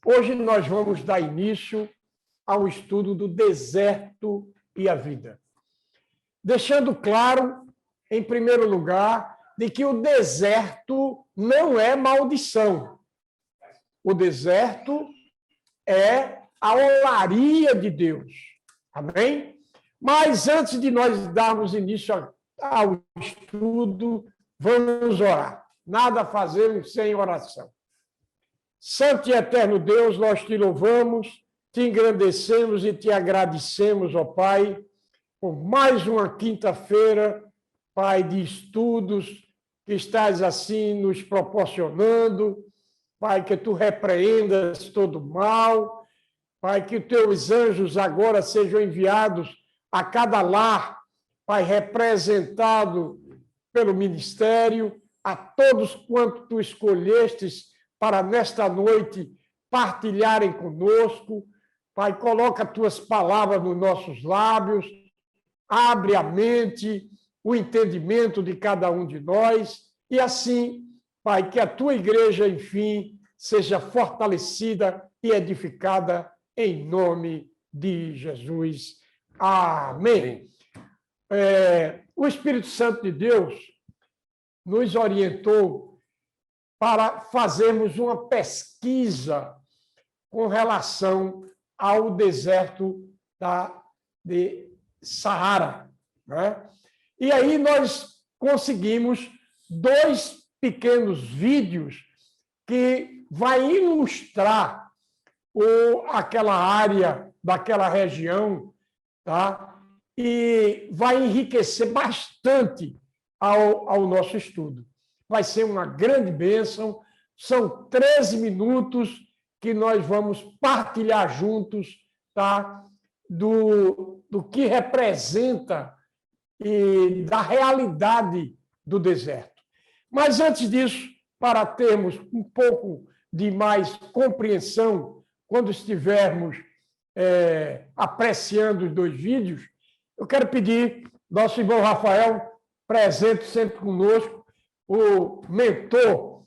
Hoje nós vamos dar início ao estudo do deserto e a vida. Deixando claro, em primeiro lugar, de que o deserto não é maldição. O deserto é a olaria de Deus. Amém? Mas antes de nós darmos início ao estudo, vamos orar. Nada fazemos sem oração. Santo e eterno Deus, nós te louvamos, te engrandecemos e te agradecemos, ó Pai, por mais uma quinta-feira, Pai, de estudos que estás assim nos proporcionando. Pai, que tu repreendas todo mal. Pai, que teus anjos agora sejam enviados a cada lar, Pai, representado pelo ministério, a todos quanto tu escolhestes para nesta noite partilharem conosco. Pai, coloca tuas palavras nos nossos lábios, abre a mente, o entendimento de cada um de nós, e assim, Pai, que a tua igreja, enfim, seja fortalecida e edificada em nome de Jesus. Amém. O Espírito Santo de Deus nos orientou para fazermos uma pesquisa com relação ao deserto de Saara, né? E aí nós conseguimos 2 pequenos vídeos que vai ilustrar aquela área daquela região, tá? E vai enriquecer bastante ao nosso estudo. Vai ser uma grande bênção. São 13 minutos que nós vamos partilhar juntos, tá? Do que representa e da realidade do deserto. Mas antes disso, para termos um pouco de mais compreensão, quando estivermos apreciando os 2 vídeos, eu quero pedir nosso irmão Rafael, presente sempre conosco, o mentor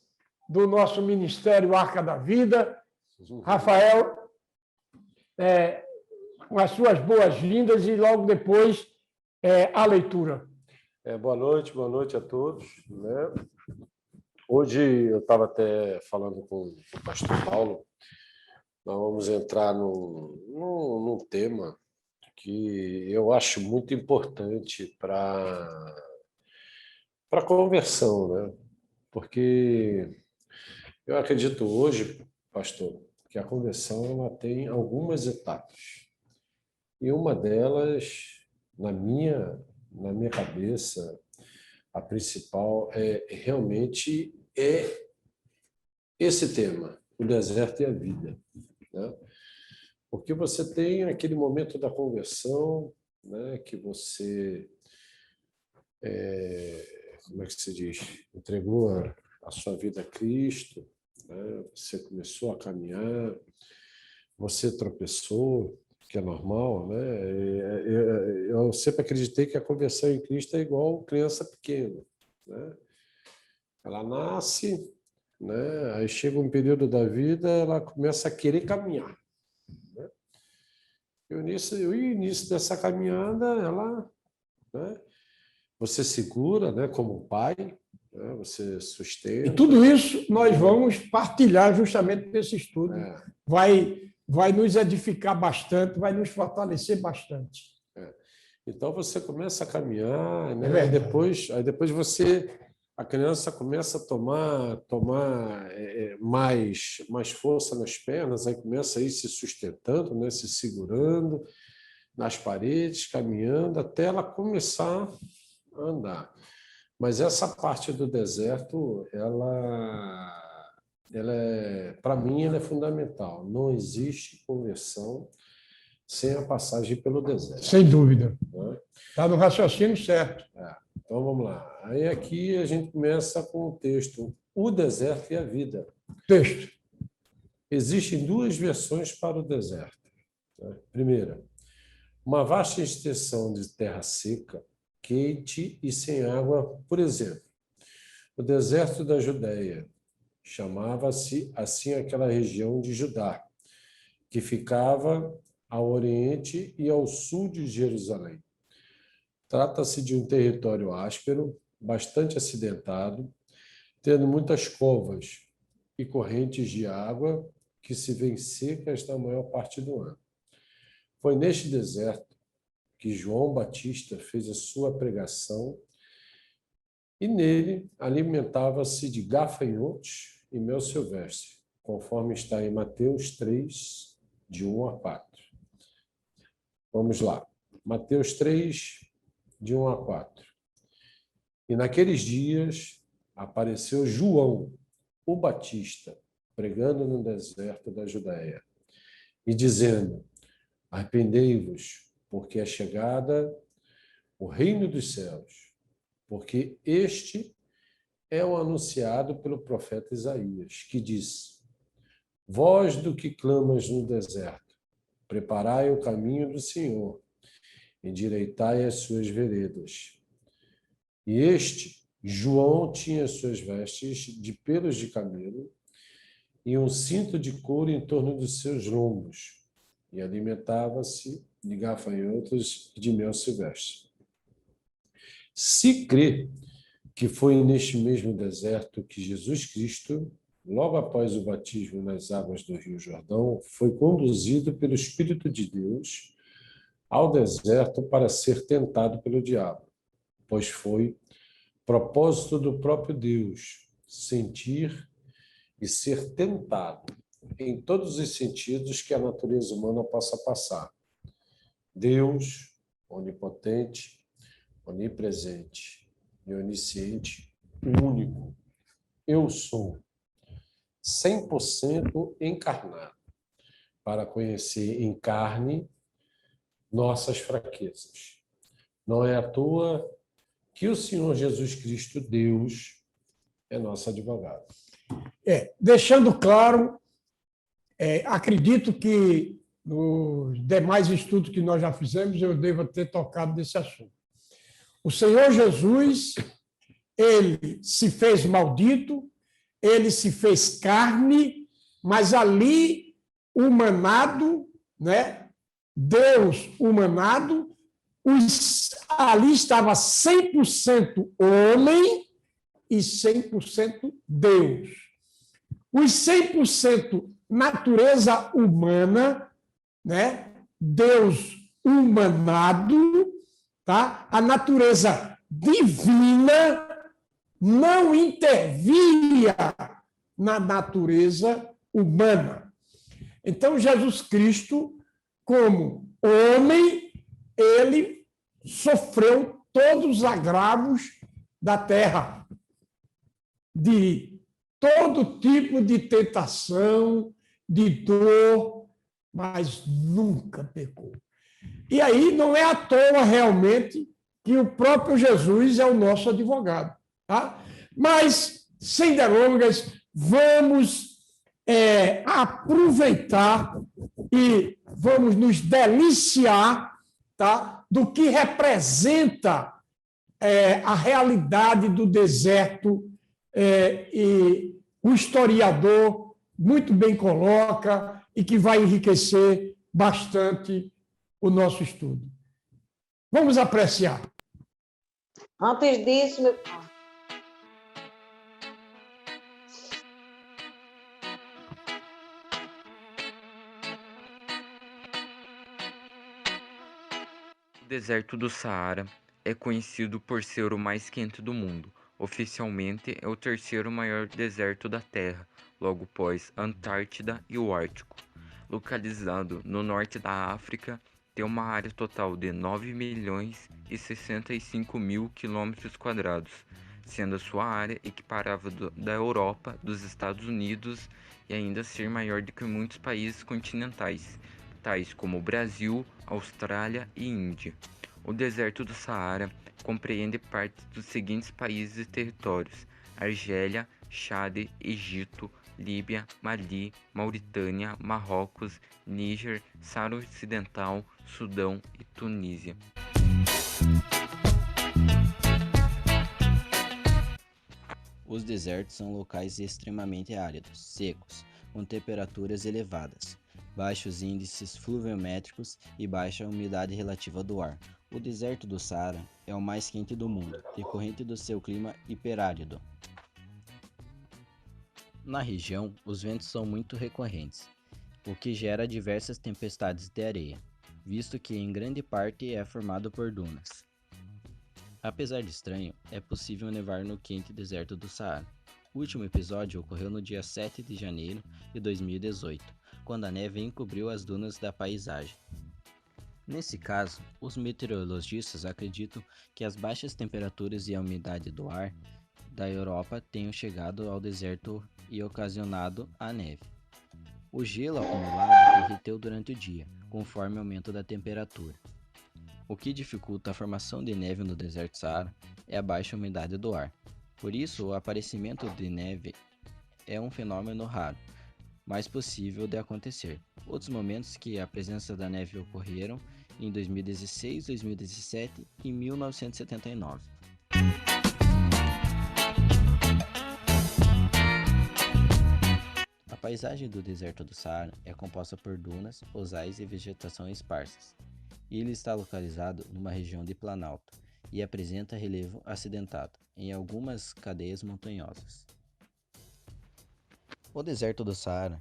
do nosso Ministério Arca da Vida. Rafael, com as suas boas-vindas e logo depois a leitura. Boa noite a todos, né? Hoje eu estava até falando com o pastor Paulo, nós vamos entrar num tema que eu acho muito importante para a conversão, né? Porque eu acredito hoje, pastor, que a conversão ela tem algumas etapas. E uma delas, na minha cabeça, a principal realmente é esse tema, o deserto e a vida, né? Porque você tem aquele momento da conversão, né, que você, como é que se diz, entregou a sua vida a Cristo, né? Você começou a caminhar, você tropeçou, que é normal, né? Eu sempre acreditei que a conversão em Cristo é igual criança pequena, né? Ela nasce, né? Aí chega um período da vida, ela começa a querer caminhar, né? E o início dessa caminhada, ela, né? Você segura, né? Como pai, né? Você sustenta. E tudo isso nós vamos partilhar justamente nesse estudo. Vai nos edificar bastante, vai nos fortalecer bastante. Então você começa a caminhar, né? Aí depois a criança começa a tomar mais força nas pernas, aí começa a ir se sustentando, né? Se segurando nas paredes, caminhando até ela começar a andar. Mas essa parte do deserto, para mim, ela é fundamental. Não existe conversão sem a passagem pelo deserto. Sem dúvida. Está no raciocínio certo. Então, vamos lá. Aí aqui a gente começa com o texto, o deserto e a vida. Texto. Existem 2 versões para o deserto. Primeira, uma vasta extensão de terra seca, quente e sem água, por exemplo, o deserto da Judéia, Chamava-se assim aquela região de Judá, que ficava ao oriente e ao sul de Jerusalém. Trata-se de um território áspero, bastante acidentado, tendo muitas covas e correntes de água que se vêem secas na maior parte do ano. Foi neste deserto que João Batista fez a sua pregação e nele alimentava-se de gafanhotos e mel silvestre, conforme está em Mateus 3, de 1 a 4. Vamos lá. Mateus 3, de 1 a 4. E naqueles dias apareceu João, o Batista, pregando no deserto da Judéia, e dizendo: arrependei-vos, porque é chegada o reino dos céus, porque este é o anunciado pelo profeta Isaías, que disse: voz do que clamas no deserto, preparai o caminho do Senhor, endireitai as suas veredas. E este, João, tinha suas vestes de pelos de camelo e um cinto de couro em torno dos seus lombos, e alimentava-se de gafanhotos e de mel silvestre. Se crê que foi neste mesmo deserto que Jesus Cristo, logo após o batismo nas águas do Rio Jordão, foi conduzido pelo Espírito de Deus ao deserto para ser tentado pelo diabo, pois foi propósito do próprio Deus sentir e ser tentado em todos os sentidos que a natureza humana possa passar. Deus, onipotente, onipresente e onisciente, único, eu sou, 100% encarnado, para conhecer em carne nossas fraquezas. Não é à toa que o Senhor Jesus Cristo, Deus, é nosso advogado. Deixando claro, acredito que nos demais estudos que nós já fizemos, eu devo ter tocado nesse assunto. O Senhor Jesus, ele se fez maldito, ele se fez carne, mas ali, humanado, né? Deus humanado, ali estava 100% homem e 100% Deus. Os 100% natureza humana, né? Deus humanado, tá? A natureza divina não intervia na natureza humana. Então, Jesus Cristo, como homem, ele sofreu todos os agravos da terra, de todo tipo de tentação, de dor, mas nunca pecou. E aí não é à toa realmente que o próprio Jesus é o nosso advogado. Tá? Mas, sem delongas, vamos aproveitar e vamos nos deliciar, tá? Do que representa a realidade do deserto, e o historiador muito bem coloca e que vai enriquecer bastante o nosso estudo. Vamos apreciar. Antes disso, meu pai. O deserto do Saara é conhecido por ser o mais quente do mundo. Oficialmente, é o terceiro maior deserto da Terra, logo após a Antártida e o Ártico. Localizado no norte da África, tem uma área total de 9.065.000 km², sendo a sua área equiparável da Europa, dos Estados Unidos e ainda ser maior do que muitos países continentais, tais como o Brasil, Austrália e Índia. O deserto do Saara compreende parte dos seguintes países e territórios: Argélia, Chad, Egito, Líbia, Mali, Mauritânia, Marrocos, Níger, Saara Ocidental, Sudão e Tunísia. Os desertos são locais extremamente áridos, secos, com temperaturas elevadas, baixos índices fluviométricos e baixa umidade relativa do ar. O deserto do Saara é o mais quente do mundo, decorrente do seu clima hiperárido. Na região, os ventos são muito recorrentes, o que gera diversas tempestades de areia, visto que em grande parte é formado por dunas. Apesar de estranho, é possível nevar no quente deserto do Saara. O último episódio ocorreu no dia 7 de janeiro de 2018, quando a neve encobriu as dunas da paisagem. Nesse caso, os meteorologistas acreditam que as baixas temperaturas e a umidade do ar da Europa tenham chegado ao deserto e ocasionado a neve. O gelo acumulado derreteu durante o dia, conforme o aumento da temperatura. O que dificulta a formação de neve no deserto Saara é a baixa umidade do ar. Por isso, o aparecimento de neve é um fenômeno raro, mas possível de acontecer. Outros momentos que a presença da neve ocorreram em 2016, 2017 e 1979. A paisagem do deserto do Saara é composta por dunas, rosais e vegetação esparsas. Ele está localizado numa região de planalto e apresenta relevo acidentado em algumas cadeias montanhosas. O deserto do Saara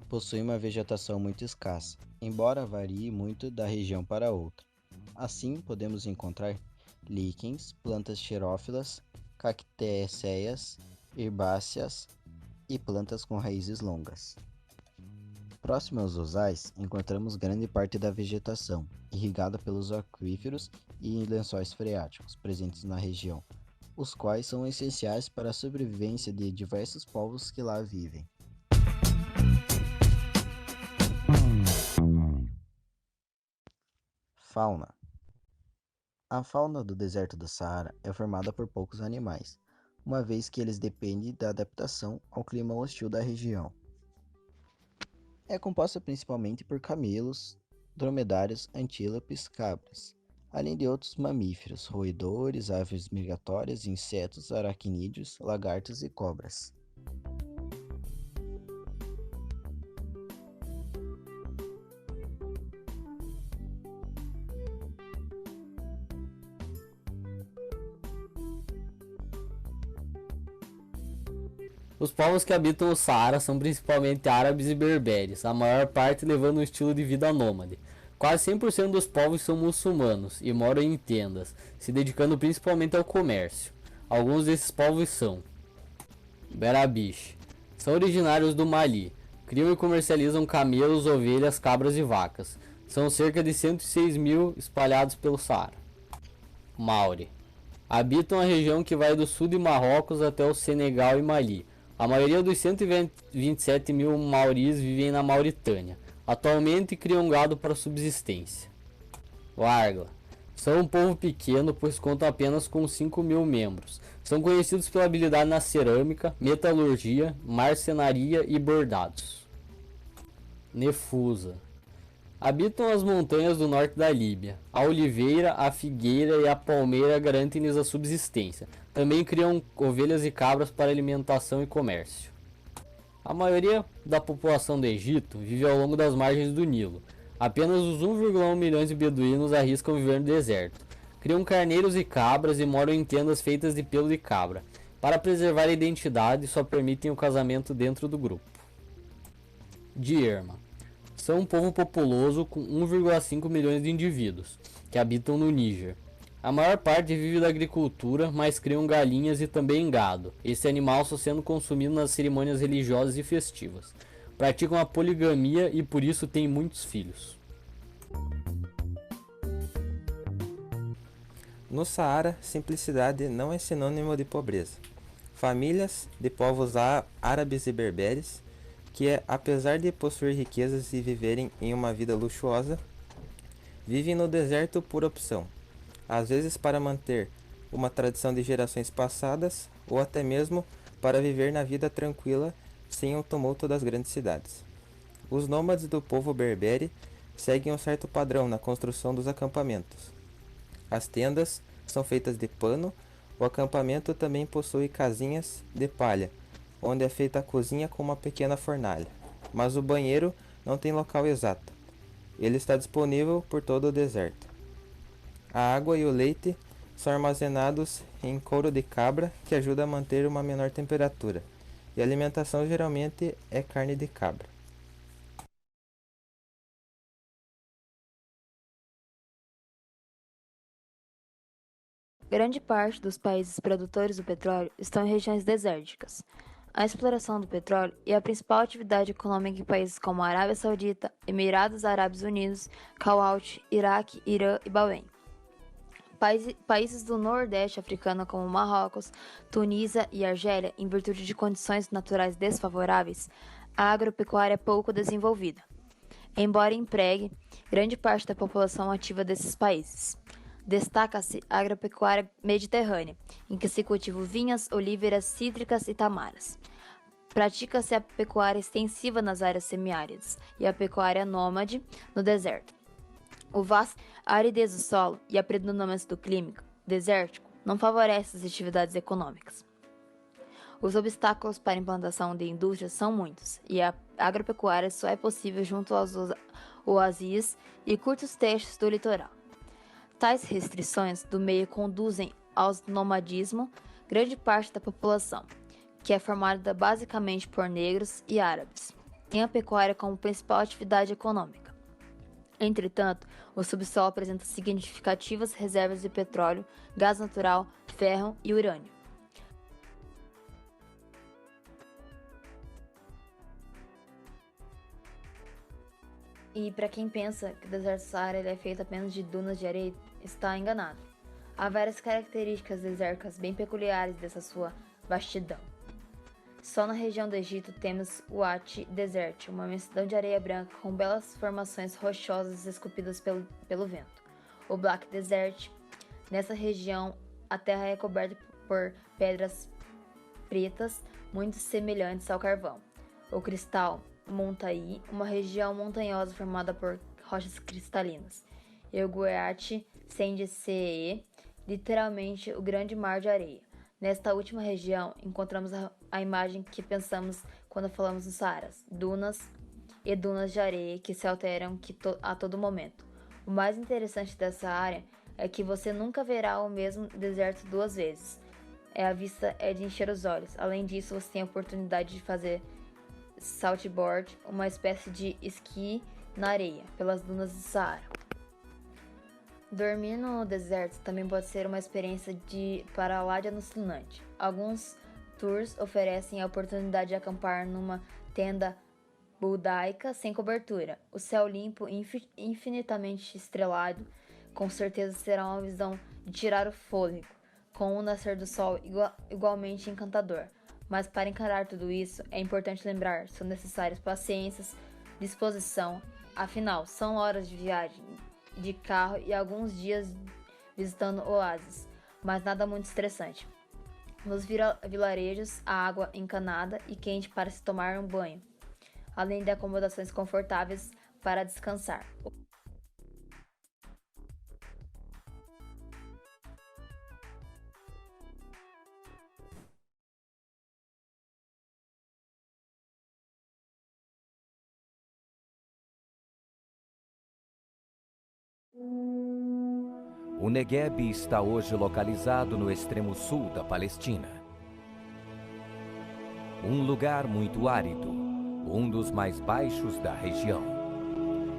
possui uma vegetação muito escassa, embora varie muito da região para outra. Assim, podemos encontrar líquens, plantas xerófilas, cactéceas, herbáceas e plantas com raízes longas. Próximo aos rosais, encontramos grande parte da vegetação, irrigada pelos aquíferos e lençóis freáticos presentes na região, os quais são essenciais para a sobrevivência de diversos povos que lá vivem. Fauna. A fauna do deserto do Saara é formada por poucos animais, uma vez que eles dependem da adaptação ao clima hostil da região. É composta principalmente por camelos, dromedários, antílopes, cabras, além de outros mamíferos, roedores, aves migratórias, insetos, aracnídeos, lagartos e cobras. Os povos que habitam o Saara são principalmente árabes e berberes, a maior parte levando um estilo de vida nômade. Quase 100% dos povos são muçulmanos e moram em tendas, se dedicando principalmente ao comércio. Alguns desses povos são Berabiche, são originários do Mali, criam e comercializam camelos, ovelhas, cabras e vacas. São cerca de 106 mil espalhados pelo Saara. Maori, habitam a região que vai do sul de Marrocos até o Senegal e Mali. A maioria dos 127 mil maoris vivem na Mauritânia. Atualmente criam gado para subsistência. Wargla. São um povo pequeno, pois contam apenas com 5 mil membros. São conhecidos pela habilidade na cerâmica, metalurgia, marcenaria e bordados. Nefusa. Habitam as montanhas do norte da Líbia. A oliveira, a figueira e a palmeira garantem-lhes a subsistência. Também criam ovelhas e cabras para alimentação e comércio. A maioria da população do Egito vive ao longo das margens do Nilo. Apenas os 1,1 milhões de beduínos arriscam viver no deserto. Criam carneiros e cabras e moram em tendas feitas de pelo de cabra. Para preservar a identidade, só permitem o casamento dentro do grupo. Dierma. São um povo populoso com 1,5 milhões de indivíduos, que habitam no Níger. A maior parte vive da agricultura, mas criam galinhas e também gado, esse animal só sendo consumido nas cerimônias religiosas e festivas. Praticam a poligamia e por isso têm muitos filhos. No Saara, simplicidade não é sinônimo de pobreza. Famílias de povos árabes e berberes que, apesar de possuir riquezas e viverem em uma vida luxuosa, vivem no deserto por opção, às vezes para manter uma tradição de gerações passadas ou até mesmo para viver na vida tranquila sem o tumulto das grandes cidades. Os nômades do povo berbere seguem um certo padrão na construção dos acampamentos. As tendas são feitas de pano O acampamento também possui casinhas de palha, onde é feita a cozinha com uma pequena fornalha, mas o banheiro não tem local exato. Ele está disponível por todo o deserto. A água e o leite são armazenados em couro de cabra, que ajuda a manter uma menor temperatura, e a alimentação geralmente é carne de cabra. Grande parte dos países produtores do petróleo estão em regiões desérticas. A exploração do petróleo é a principal atividade econômica em países como a Arábia Saudita, Emirados Árabes Unidos, Kuwait, Iraque, Irã e Bahrein. Países do Nordeste africano como Marrocos, Tunísia e Argélia, em virtude de condições naturais desfavoráveis, a agropecuária é pouco desenvolvida, embora empregue grande parte da população ativa desses países. Destaca-se a agropecuária mediterrânea, em que se cultivam vinhas, oliveiras, cítricas e tamaras. Pratica-se a pecuária extensiva nas áreas semiáridas e a pecuária nômade no deserto. A aridez do solo e a predominância do clima desértico não favorecem as atividades econômicas. Os obstáculos para a implantação de indústrias são muitos, e a agropecuária só é possível junto aos oásis e curtos trechos do litoral. Tais restrições do meio conduzem ao nomadismo grande parte da população, que é formada basicamente por negros e árabes, tem a pecuária como principal atividade econômica. Entretanto, o subsolo apresenta significativas reservas de petróleo, gás natural, ferro e urânio. E para quem pensa que o deserto do Saara é feito apenas de dunas de areia, está enganado. Há várias características desérticas bem peculiares dessa sua vastidão. Só na região do Egito temos o Ati Desert, uma imensidão de areia branca com belas formações rochosas esculpidas pelo vento. O Black Desert, nessa região a terra é coberta por pedras pretas muito semelhantes ao carvão. O Cristal Montai, uma região montanhosa formada por rochas cristalinas. E o Gueat Sendicee, literalmente o grande mar de areia. Nesta última região, encontramos a imagem que pensamos quando falamos dos Saaras, dunas e dunas de areia que se alteram a todo momento. O mais interessante dessa área é que você nunca verá o mesmo deserto duas vezes. A vista é de encher os olhos. Além disso, você tem a oportunidade de fazer saltboard, uma espécie de esqui na areia, pelas dunas do Saara. Dormir no deserto também pode ser uma experiência para lá de alucinante. Alguns tours oferecem a oportunidade de acampar numa tenda budaica sem cobertura. O céu limpo e infinitamente estrelado com certeza será uma visão de tirar o fôlego, com o nascer do sol igualmente encantador. Mas para encarar tudo isso, é importante lembrar, são necessárias paciência, disposição, afinal, são horas de viagem de carro e alguns dias visitando oásis, mas nada muito estressante. Nos vilarejos, a água encanada e quente para se tomar um banho, além de acomodações confortáveis para descansar. O Negueb está hoje localizado no extremo sul da Palestina. Um lugar muito árido, um dos mais baixos da região.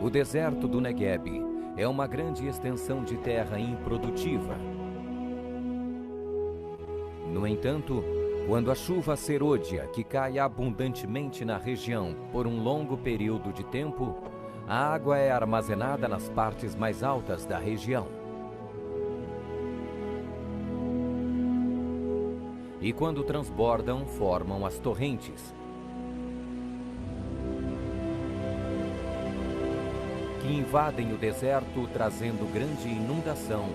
O deserto do Negueb é uma grande extensão de terra improdutiva. No entanto, quando a chuva serôdia, que cai abundantemente na região por um longo período de tempo, a água é armazenada nas partes mais altas da região. E quando transbordam, formam as torrentes, que invadem o deserto, trazendo grande inundação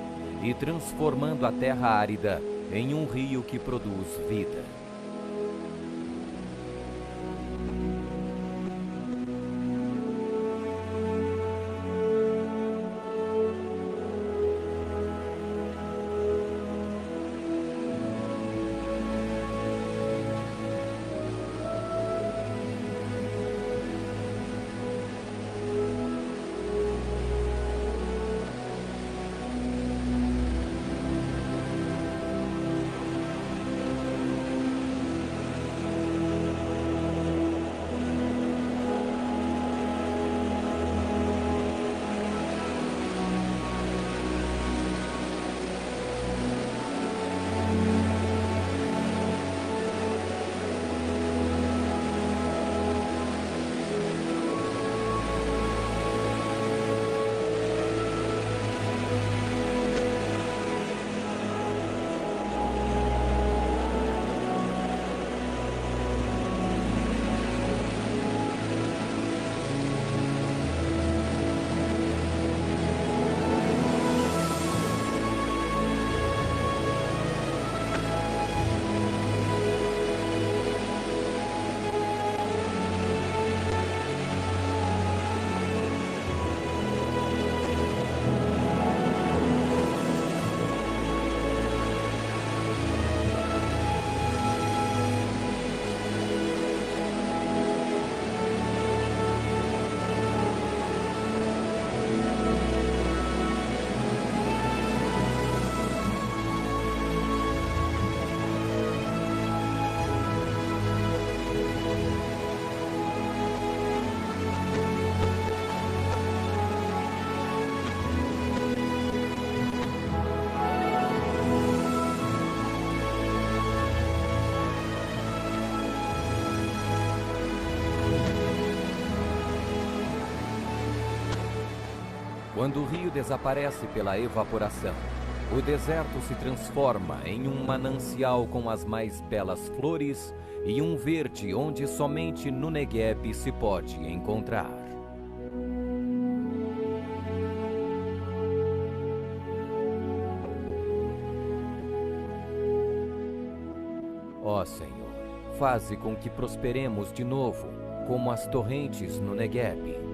e transformando a terra árida em um rio que produz vida. Quando o rio desaparece pela evaporação, o deserto se transforma em um manancial com as mais belas flores e um verde onde somente no Negueb se pode encontrar. Ó Senhor, faze com que prosperemos de novo, como as torrentes no Negueb.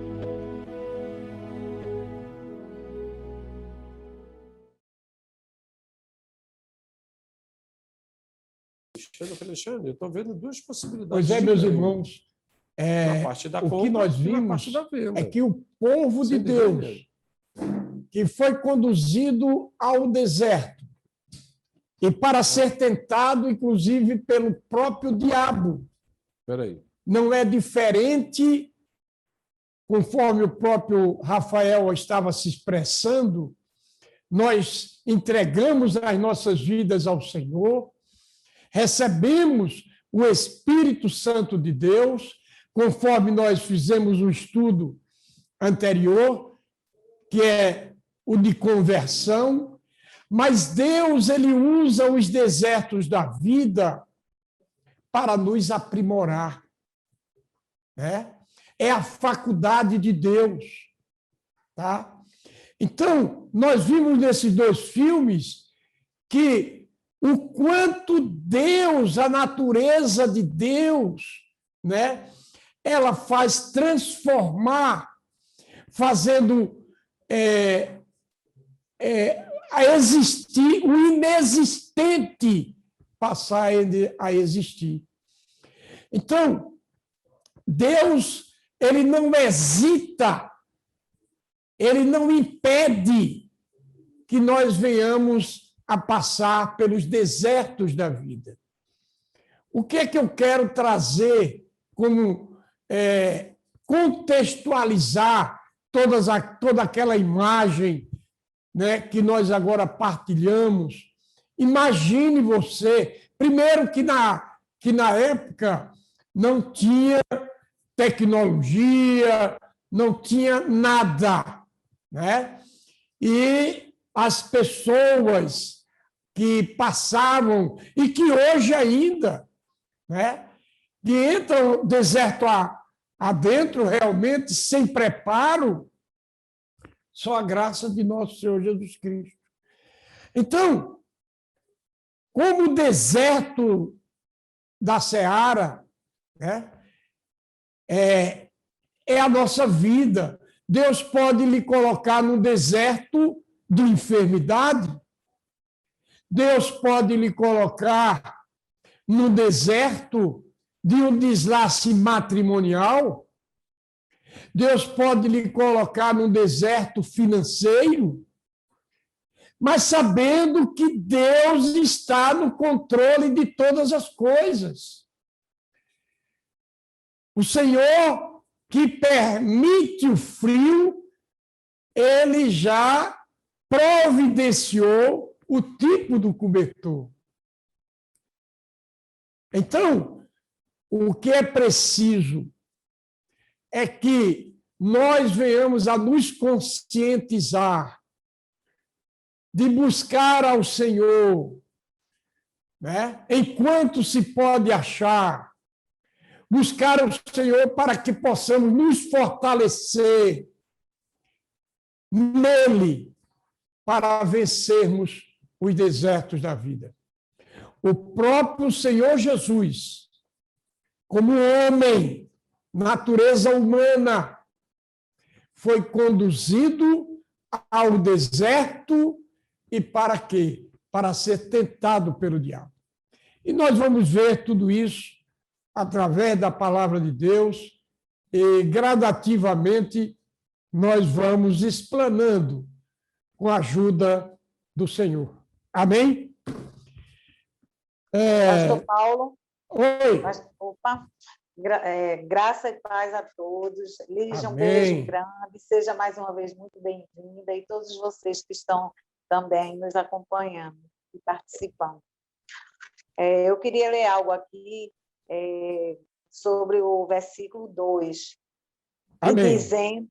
Alexandre, eu estou vendo duas possibilidades. Pois é, de meus ganho. irmãos, Na parte da o que compra nós e na vimos parte da venda. é que o povo de Sem Deus, dúvida. que foi conduzido ao deserto, e para ser tentado, inclusive, pelo próprio diabo, Espera aí. não é diferente, conforme o próprio Rafael estava se expressando, nós entregamos as nossas vidas ao Senhor, recebemos o Espírito Santo de Deus, conforme nós fizemos um estudo anterior, que é o de conversão, mas Deus ele usa os desertos da vida para nos aprimorar, né? É a faculdade de Deus, tá? Então, nós vimos nesses dois filmes que o quanto Deus, a natureza de Deus, né, ela faz transformar, fazendo a existir, o inexistente passar a existir. Então, Deus, ele não hesita, ele não impede que nós venhamos a passar pelos desertos da vida. O que é que eu quero trazer como contextualizar toda aquela imagem, né, que nós agora partilhamos? Imagine você, primeiro que na época não tinha tecnologia, não tinha nada, né? E as pessoas que passavam, e que hoje ainda, né, que entram deserto adentro, realmente, sem preparo, só a graça de nosso Senhor Jesus Cristo. Então, como o deserto da Seara, né, é a nossa vida. Deus pode lhe colocar no deserto de enfermidade. Deus pode lhe colocar no deserto de um deslace matrimonial. Deus pode lhe colocar no deserto financeiro. Mas sabendo que Deus está no controle de todas as coisas. O Senhor que permite o frio, ele já providenciou o tipo do cobertor. Então, o que é preciso é que nós venhamos a nos conscientizar de buscar ao Senhor, né, enquanto se pode achar, buscar o Senhor para que possamos nos fortalecer nele para vencermos os desertos da vida. O próprio Senhor Jesus, como homem, natureza humana, foi conduzido ao deserto e para quê? Para ser tentado pelo diabo. E nós vamos ver tudo isso através da palavra de Deus, e gradativamente nós vamos explanando com a ajuda do Senhor. Amém? Pastor Paulo. Oi. Opa. Graça e paz a todos. Lígia, um Amém. beijo grande. Seja mais uma vez muito bem-vinda, e todos vocês que estão também nos acompanhando e participando. Eu queria ler algo aqui sobre o versículo 2, Amém. dizendo,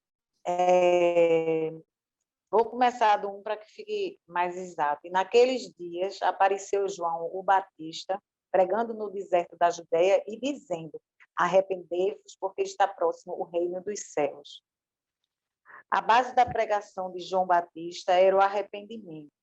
Vou começar do 1 para que fique mais exato. E naqueles dias apareceu João o Batista, pregando no deserto da Judéia e dizendo: arrependei-vos, porque está próximo o reino dos céus. A base da pregação de João Batista era o arrependimento.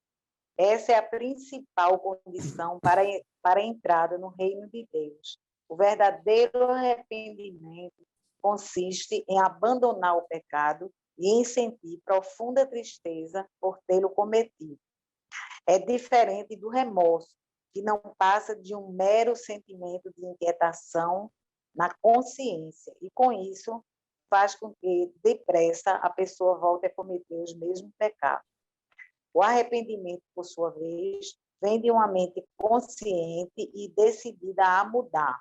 Essa é a principal condição para a entrada no reino de Deus. O verdadeiro arrependimento consiste em abandonar o pecado e em sentir profunda tristeza por tê-lo cometido. É diferente do remorso, que não passa de um mero sentimento de inquietação na consciência, e com isso faz com que, depressa, a pessoa volte a cometer os mesmos pecados. O arrependimento, por sua vez, vem de uma mente consciente e decidida a mudar.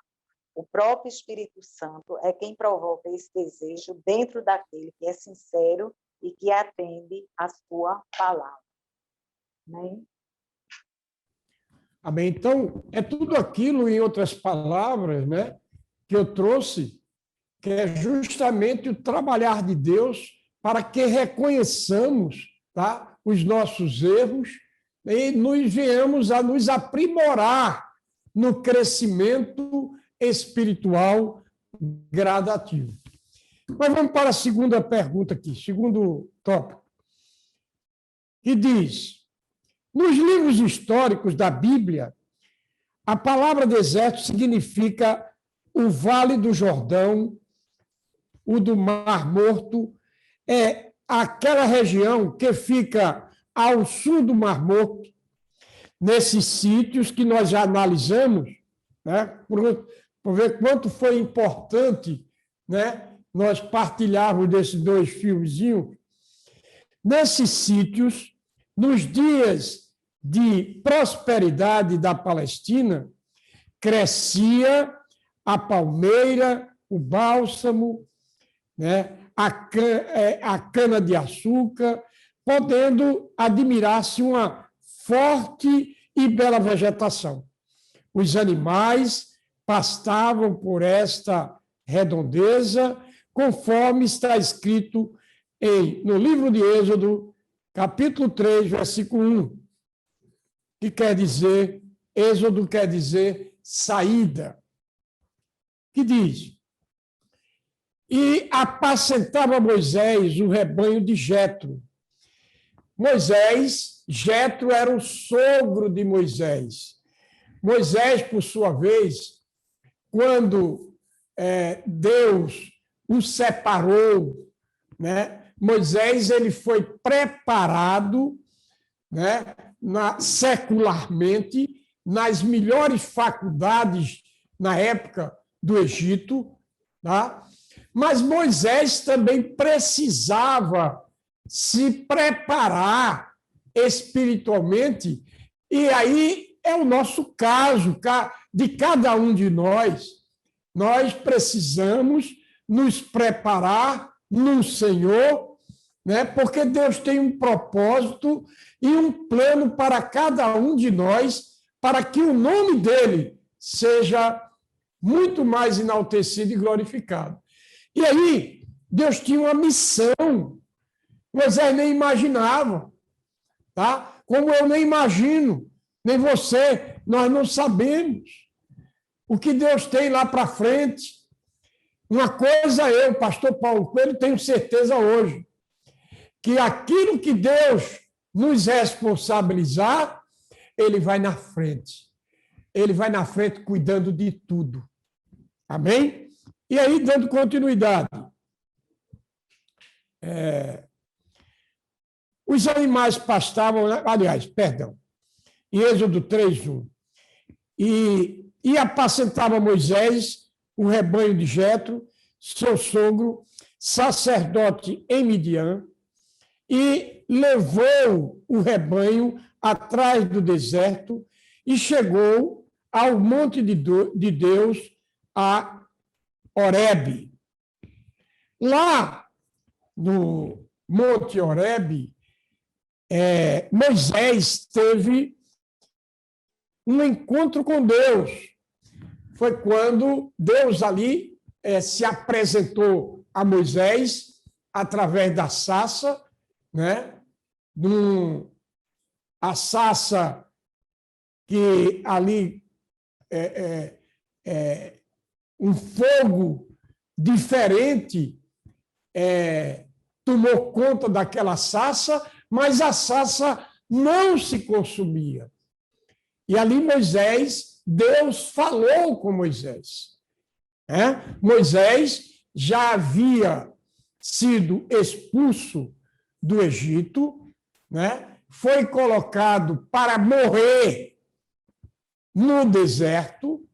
O próprio Espírito Santo é quem provoca esse desejo dentro daquele que é sincero e que atende à sua palavra. Amém? Amém. Então, é tudo aquilo, em outras palavras, né, que eu trouxe, que é justamente o trabalhar de Deus para que reconheçamos, tá, os nossos erros e nos venhamos a nos aprimorar no crescimento espiritual gradativo. Mas vamos para a segunda pergunta aqui, segundo tópico, que diz: nos livros históricos da Bíblia, a palavra deserto significa o Vale do Jordão, o do Mar Morto, é aquela região que fica ao sul do Mar Morto, nesses sítios que nós já analisamos, né, por ver quanto foi importante, né, nós partilharmos desses dois fiozinhos. Nesses sítios, nos dias de prosperidade da Palestina, crescia a palmeira, o bálsamo, né, a cana-de-açúcar, podendo admirar-se uma forte e bela vegetação. Os animais pastavam por esta redondeza, conforme está escrito no livro de Êxodo, capítulo 3, versículo 1, que quer dizer, Êxodo quer dizer saída, que diz: e apacentava Moisés o rebanho de Jetro. Jetro era o sogro de Moisés. Moisés, por sua vez, quando Deus o separou, né, Moisés ele foi preparado, né, secularmente nas melhores faculdades na época do Egito, tá? Mas Moisés também precisava se preparar espiritualmente, e aí é o nosso caso, de cada um de nós. Nós precisamos nos preparar no Senhor, né? Porque Deus tem um propósito e um plano para cada um de nós, para que o nome dele seja muito mais enaltecido e glorificado. E aí, Deus tinha uma missão. Moisés nem imaginava, tá? Como eu nem imagino, nem você, nós não sabemos o que Deus tem lá para frente. Uma coisa eu, pastor Paulo Coelho, tenho certeza hoje, que aquilo que Deus nos responsabilizar, ele vai na frente. Ele vai na frente cuidando de tudo. Amém? E aí, dando continuidade, os animais pastavam, em Êxodo 3:1, e apacentava Moisés o rebanho de Jetro, seu sogro, sacerdote em Midian, e levou o rebanho atrás do deserto e chegou ao monte de Deus, a Horebe. Lá no Monte Horebe, Moisés teve um encontro com Deus. Foi quando Deus ali se apresentou a Moisés através da sarça, né? a sarça que ali um fogo diferente tomou conta daquela sarça, mas a sarça não se consumia. E ali Deus falou com Moisés. Moisés já havia sido expulso do Egito, foi colocado para morrer no deserto,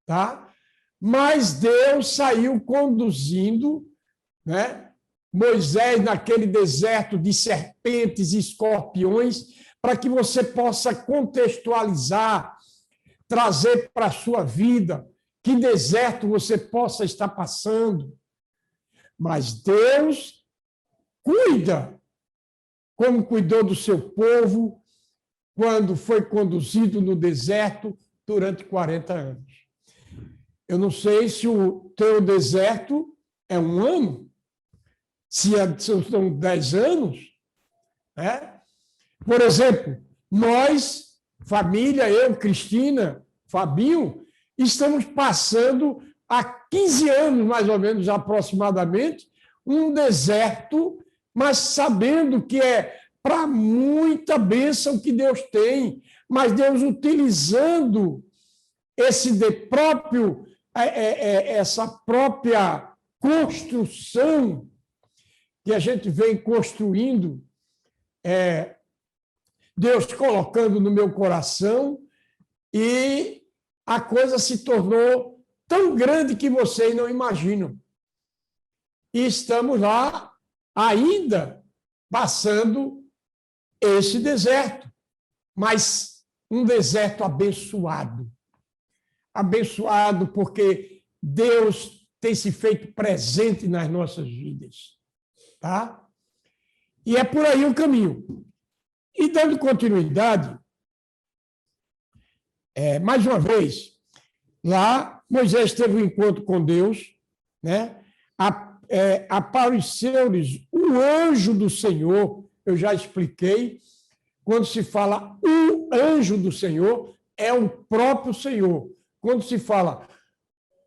tá? Mas Deus saiu conduzindo, Moisés naquele deserto de serpentes e escorpiões, para que você possa contextualizar, trazer para a sua vida que deserto você possa estar passando. Mas Deus cuida, como cuidou do seu povo quando foi conduzido no deserto durante 40 anos. Eu não sei se o teu deserto é um ano, se são 10 anos. Por exemplo, nós, família, eu, Cristina, Fabinho, estamos passando há 15 anos, mais ou menos, aproximadamente, um deserto, mas sabendo que é para muita bênção que Deus tem, mas Deus utilizando essa própria construção que a gente vem construindo, Deus colocando no meu coração, e a coisa se tornou tão grande que vocês não imaginam. E estamos lá ainda passando esse deserto, mas um deserto abençoado. Abençoado porque Deus tem se feito presente nas nossas vidas. Tá? E é por aí o caminho. E dando continuidade, mais uma vez, lá Moisés teve um encontro com Deus, apareceu-lhes o anjo do Senhor. Eu já expliquei, quando se fala o anjo do Senhor, é o próprio Senhor. Quando se fala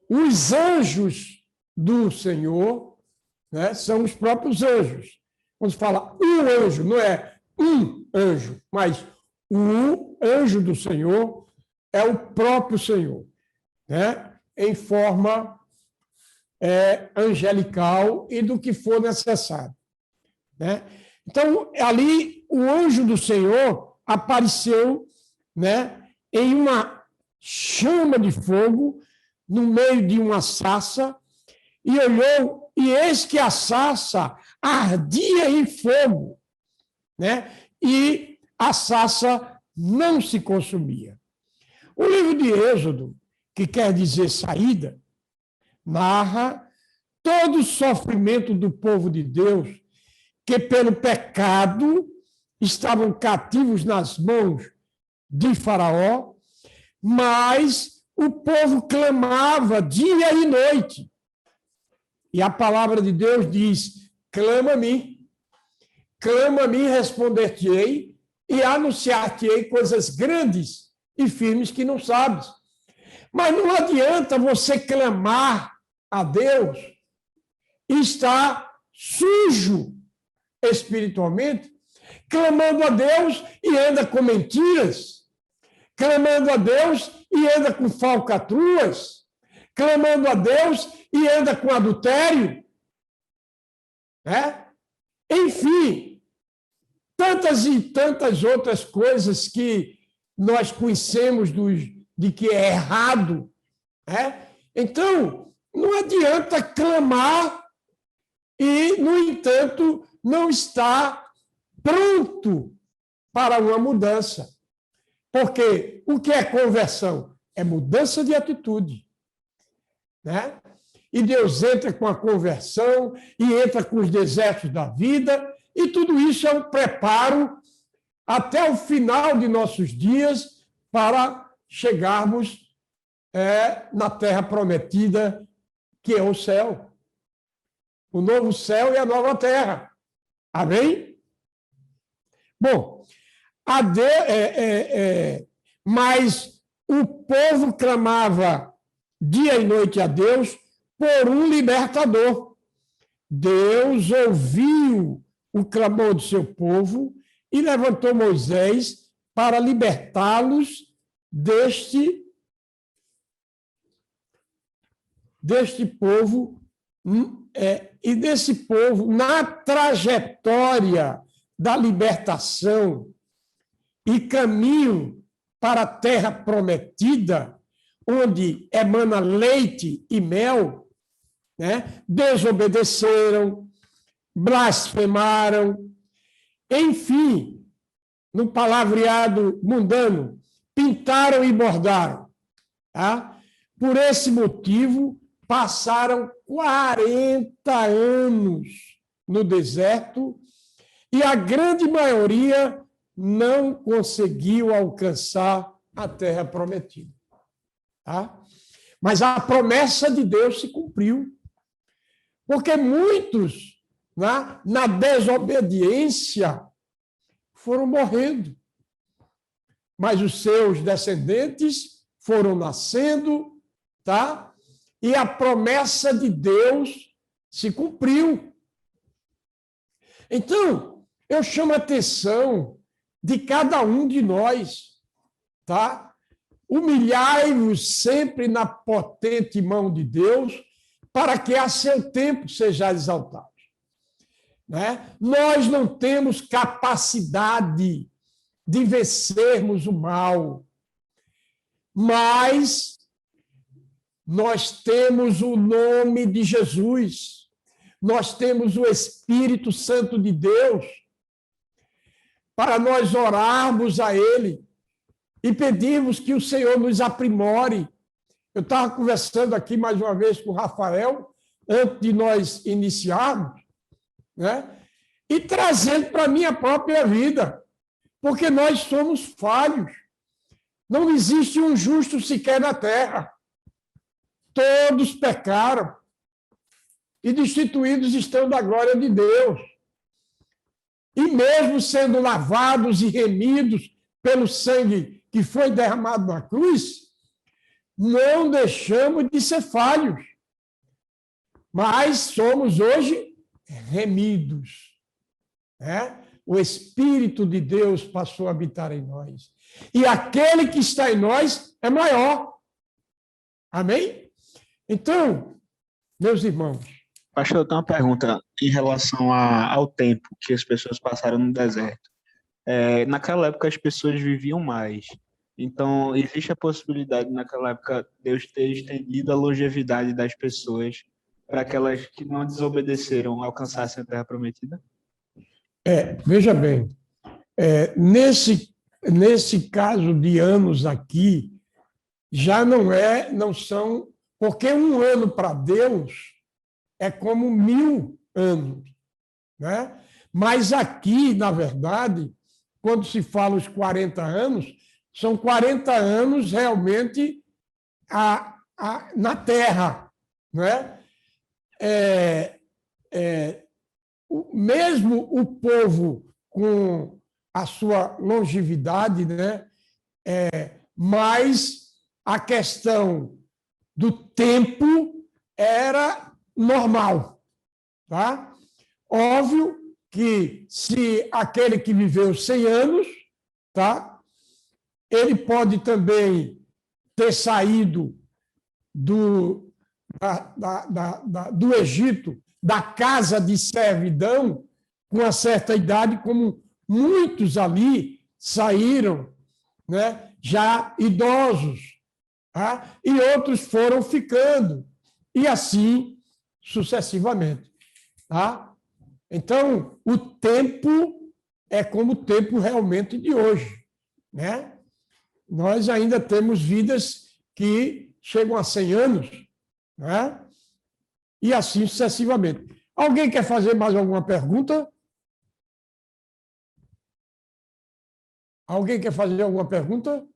os anjos do Senhor, são os próprios anjos. Quando se fala o anjo, não é um anjo, mas o anjo do Senhor é o próprio Senhor, em forma angelical e do que for necessário. Então, ali, o anjo do Senhor apareceu em uma chama de fogo, no meio de uma sarça, e olhou, e eis que a sarça ardia em fogo, e a sarça não se consumia. O livro de Êxodo, que quer dizer saída, narra todo o sofrimento do povo de Deus, que pelo pecado estavam cativos nas mãos de Faraó, mas o povo clamava dia e noite. E a palavra de Deus diz: clama a mim, responder-te-ei e anunciar-te-ei coisas grandes e firmes que não sabes. Mas não adianta você clamar a Deus e estar sujo espiritualmente, clamando a Deus e anda com mentiras, clamando a Deus e anda com falcatruas, clamando a Deus e anda com adultério. Enfim, tantas e tantas outras coisas que nós conhecemos de que é errado. Então, não adianta clamar e, no entanto, não estar pronto para uma mudança. Porque o que é conversão? É mudança de atitude. E Deus entra com a conversão e entra com os desertos da vida, e tudo isso é um preparo até o final de nossos dias para chegarmos na terra prometida, que é o céu. O novo céu e a nova terra. Amém? Bom, mas o povo clamava dia e noite a Deus por um libertador. Deus ouviu o clamor do seu povo e levantou Moisés para libertá-los deste povo, e desse povo, na trajetória da libertação e caminho para a terra prometida, onde emana leite e mel, né? Desobedeceram, blasfemaram, enfim, no palavreado mundano, pintaram e bordaram. Tá? Por esse motivo, passaram 40 anos no deserto e a grande maioria não conseguiu alcançar a terra prometida. Tá? Mas a promessa de Deus se cumpriu, porque muitos, na desobediência, foram morrendo, mas os seus descendentes foram nascendo, tá? E a promessa de Deus se cumpriu. Então, eu chamo a atenção de cada um de nós, tá? Humilhai-vos sempre na potente mão de Deus, para que a seu tempo sejais exaltados. Né? Nós não temos capacidade de vencermos o mal, mas nós temos o nome de Jesus, nós temos o Espírito Santo de Deus, para nós orarmos a Ele e pedirmos que o Senhor nos aprimore. Eu estava conversando aqui mais uma vez com o Rafael, antes de nós iniciarmos, né? E trazendo para a minha própria vida, porque nós somos falhos. Não existe um justo sequer na terra. Todos pecaram e destituídos estão da glória de Deus. E mesmo sendo lavados e remidos pelo sangue que foi derramado na cruz, não deixamos de ser falhos, mas somos hoje remidos. Né? O Espírito de Deus passou a habitar em nós. E aquele que está em nós é maior. Amém? Então, meus irmãos. Pastor, eu tenho uma pergunta em relação ao tempo que as pessoas passaram no deserto. Naquela época, as pessoas viviam mais. Então, existe a possibilidade, naquela época, Deus ter estendido a longevidade das pessoas para aquelas que não desobedeceram alcançassem a terra prometida? Veja bem, nesse caso de anos aqui, já não são, porque um ano para Deus é como 1000 anos. Né? Mas aqui, na verdade, quando se fala os 40 anos, são 40 anos realmente na Terra. Né? Mesmo o povo com a sua longevidade, né? Mas a questão do tempo era normal. Tá? Óbvio que se aquele que viveu 100 anos, tá? Ele pode também ter saído do Egito, da casa de servidão, com uma certa idade, como muitos ali saíram, né, já idosos, tá? E outros foram ficando, e assim sucessivamente. Tá? Então, o tempo é como o tempo realmente de hoje. Né? Nós ainda temos vidas que chegam a 100 anos, né? E assim sucessivamente. Alguém quer fazer mais alguma pergunta? Alguém quer fazer alguma pergunta?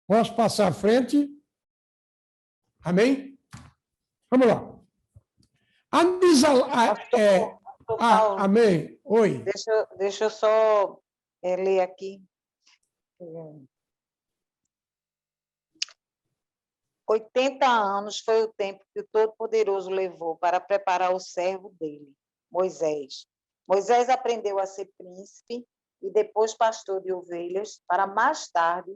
Posso passar à frente? Amém? Vamos lá. Pastor Paulo, amém. Oi. deixa eu só ler aqui. 80 anos foi o tempo que o Todo-Poderoso levou para preparar o servo dele, Moisés. Moisés aprendeu a ser príncipe e depois pastor de ovelhas, para mais tarde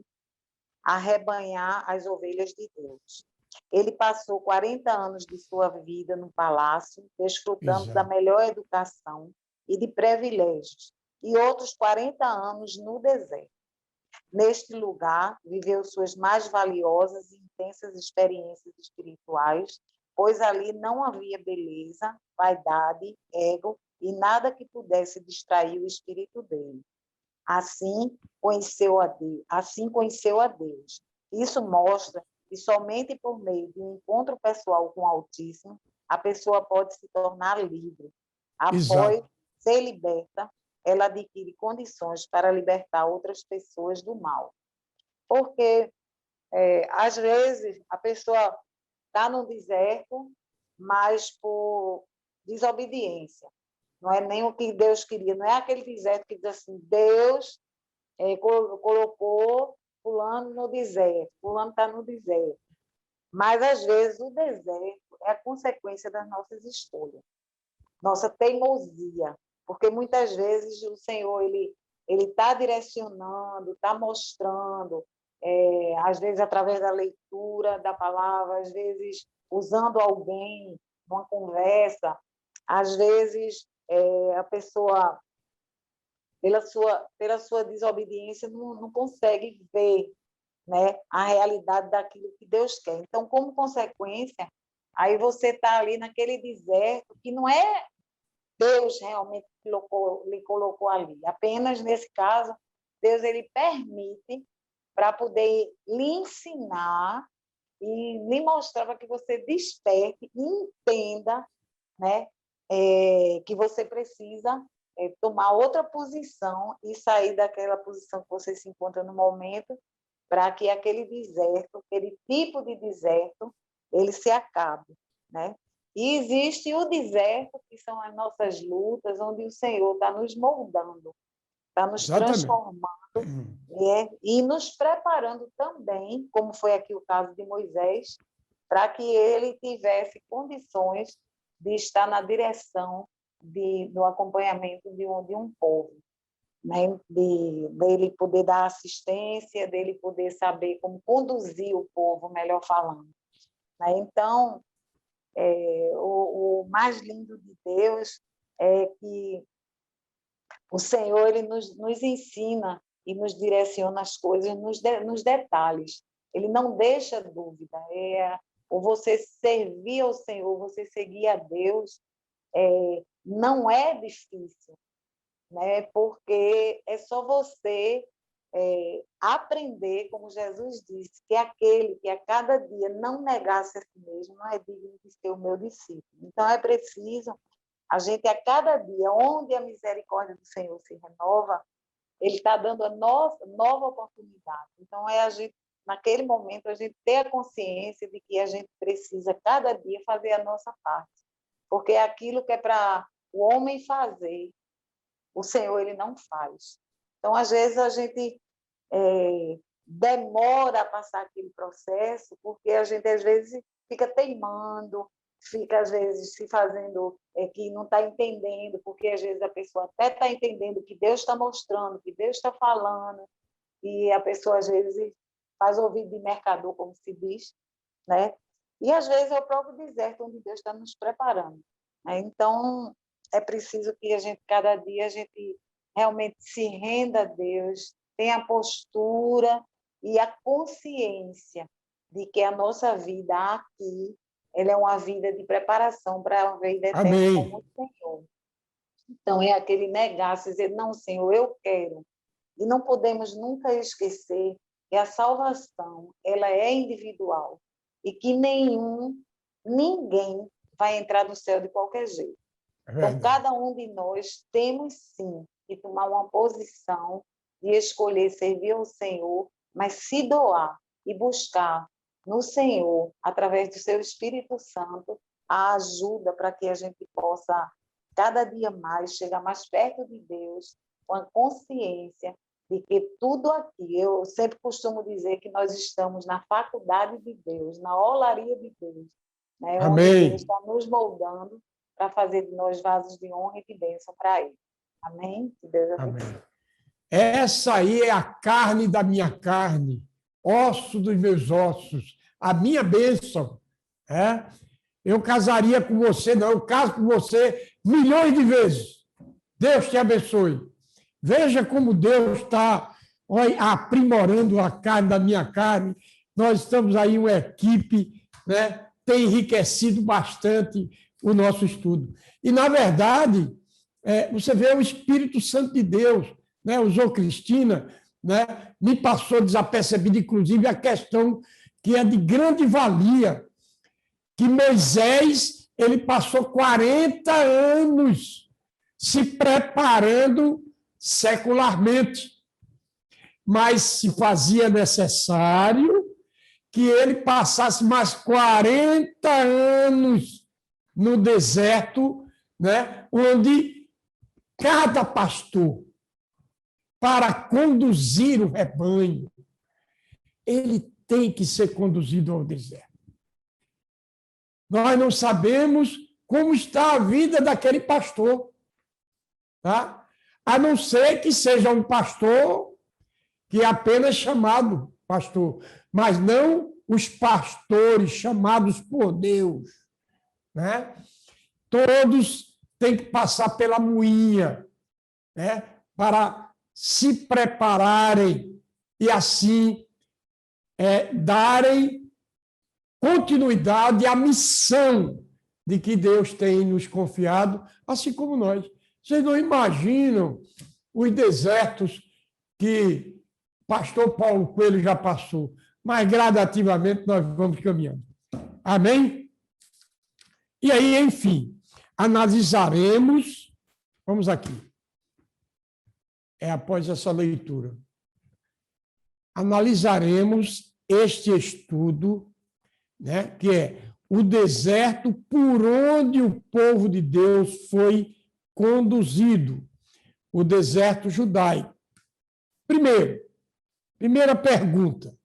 arrebanhar as ovelhas de Deus. Ele passou 40 anos de sua vida no palácio, desfrutando da melhor educação e de privilégios, e outros 40 anos no deserto. Neste lugar, viveu suas mais valiosas e intensas experiências espirituais, pois ali não havia beleza, vaidade, ego e nada que pudesse distrair o espírito dele. Assim conheceu a Deus. Isso mostra que somente por meio de um encontro pessoal com o Altíssimo, a pessoa pode se tornar livre. Após ser liberta, ela adquire condições para libertar outras pessoas do mal. Porque, às vezes, a pessoa está no deserto, mas por desobediência. Não é nem o que Deus queria, não é aquele deserto que diz assim, Deus colocou fulano no deserto, fulano está no deserto. Mas, às vezes, o deserto é a consequência das nossas escolhas, nossa teimosia, porque muitas vezes o Senhor ele está direcionando, está mostrando, às vezes através da leitura da palavra, às vezes usando alguém, uma conversa, às vezes a pessoa, pela sua desobediência, não consegue ver, né, a realidade daquilo que Deus quer. Então, como consequência, aí você está ali naquele deserto que não é Deus realmente lhe colocou ali. Apenas, nesse caso, Deus ele permite para poder lhe ensinar e lhe mostrar para que você desperte e entenda, né, que você precisa tomar outra posição e sair daquela posição que você se encontra no momento, para que aquele deserto, aquele tipo de deserto, ele se acabe, né? E existe o deserto, que são as nossas lutas, onde o Senhor está nos moldando, está nos transformando, e nos preparando também, como foi aqui o caso de Moisés, para que ele tivesse condições de estar na direção do acompanhamento de um povo, né? Dele poder dar assistência, dele poder saber como conduzir o povo, melhor falando, né? Então, o mais lindo de Deus é que o Senhor ele nos ensina e nos direciona as coisas nos detalhes. Ele não deixa dúvida. Ou você servir ao Senhor, você seguir a Deus, não é difícil, né? Porque é só você aprender, como Jesus disse, que aquele que a cada dia não negasse a si mesmo não é digno de ser o meu discípulo. Então, é preciso a gente, a cada dia, onde a misericórdia do Senhor se renova, Ele está dando a nossa nova oportunidade. Então, a gente, naquele momento, a gente ter a consciência de que a gente precisa, cada dia, fazer a nossa parte. Porque aquilo que é para o homem fazer, o Senhor ele não faz. Então, às vezes, a gente demora a passar aquele processo, porque a gente, às vezes, fica teimando, fica, às vezes, se fazendo que não está entendendo, porque, às vezes, a pessoa até está entendendo o que Deus está mostrando, o que Deus está falando, e a pessoa, às vezes, faz ouvido de mercador, como se diz, né? E, às vezes, é o próprio deserto onde Deus está nos preparando, né? Então, é preciso que a gente, cada dia, a gente realmente se renda a Deus, tenha a postura e a consciência de que a nossa vida aqui, ela é uma vida de preparação para a vida eterna com o Senhor. Então, é aquele negar-se, dizer, não, Senhor, eu quero. E não podemos nunca esquecer que a salvação, ela é individual e que ninguém vai entrar no céu de qualquer jeito. Então, cada um de nós temos, sim, que tomar uma posição de escolher servir ao Senhor, mas se doar e buscar no Senhor, através do seu Espírito Santo, a ajuda para que a gente possa cada dia mais chegar mais perto de Deus, com a consciência de que tudo aqui, eu sempre costumo dizer que nós estamos na faculdade de Deus, na olaria de Deus, né? Onde Amém. Deus está nos moldando para fazer de nós vasos de honra e de bênção para Ele. Amém? Que Deus abençoe. Amém. Essa aí é a carne da minha carne, osso dos meus ossos, a minha bênção. É? Eu casaria com você, não, eu caso com você milhões de vezes. Deus te abençoe. Veja como Deus está aprimorando a carne da minha carne. Nós estamos aí uma equipe, né? Tem enriquecido bastante o nosso estudo. E, na verdade, você vê o Espírito Santo de Deus, né? Usou Cristina, né? Me passou desapercebido, inclusive, a questão que é de grande valia, que Moisés ele passou 40 anos se preparando secularmente, mas se fazia necessário que ele passasse mais 40 anos no deserto, né, onde cada pastor, para conduzir o rebanho, ele tem que ser conduzido ao deserto. Nós não sabemos como está a vida daquele pastor, tá? A não ser que seja um pastor que é apenas chamado pastor, mas não os pastores chamados por Deus, né? Todos têm que passar pela moinha, né? Para se prepararem e assim darem continuidade à missão de que Deus tem nos confiado, assim como nós. Vocês não imaginam os desertos que o pastor Paulo Coelho já passou, mas gradativamente nós vamos caminhando. Amém? E aí, enfim, analisaremos, vamos aqui, após essa leitura, analisaremos este estudo, né, que é o deserto por onde o povo de Deus foi conduzido, o deserto judaico. Primeira pergunta.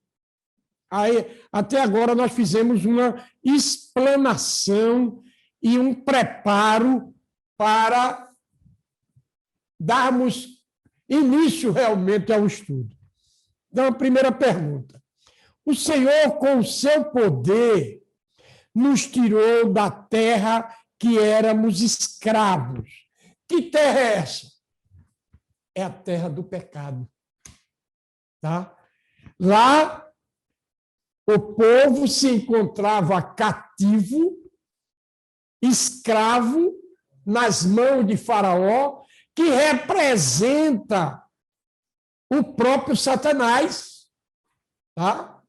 Aí, até agora nós fizemos uma explanação e um preparo para darmos início realmente ao estudo. Então, a primeira pergunta. O Senhor, com o seu poder, nos tirou da terra que éramos escravos. Que terra é essa? É a terra do pecado. Tá? Lá, o povo se encontrava cativo, escravo, nas mãos de Faraó, que representa o próprio Satanás, tá?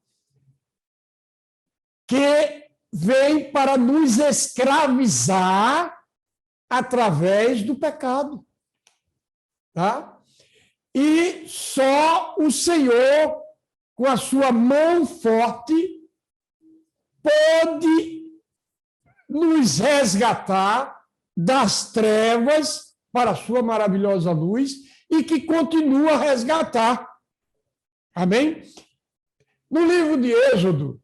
Que vem para nos escravizar através do pecado. Tá? E só o Senhor, com a sua mão forte, pode nos resgatar das trevas para a sua maravilhosa luz e que continua a resgatar. Amém? No livro de Êxodo,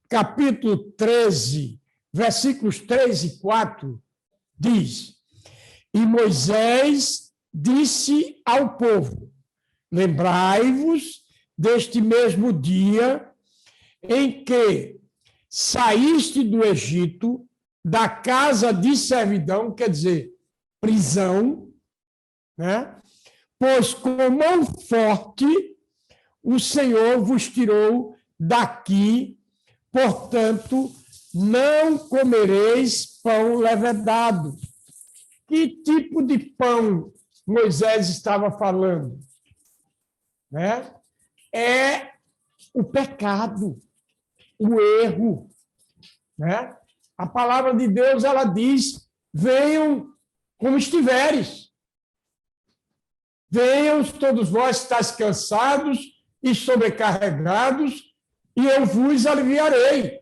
capítulo 13, versículos 3 e 4, diz: E Moisés disse ao povo: Lembrai-vos deste mesmo dia em que saíste do Egito, da casa de servidão, quer dizer, prisão, né? Pois com mão forte o Senhor vos tirou daqui, portanto, não comereis pão levedado. Que tipo de pão Moisés estava falando? Né? É o pecado, o erro. Né? A palavra de Deus, ela diz: venham como estiveres. Venham todos vós que estáis cansados e sobrecarregados, e eu vos aliviarei.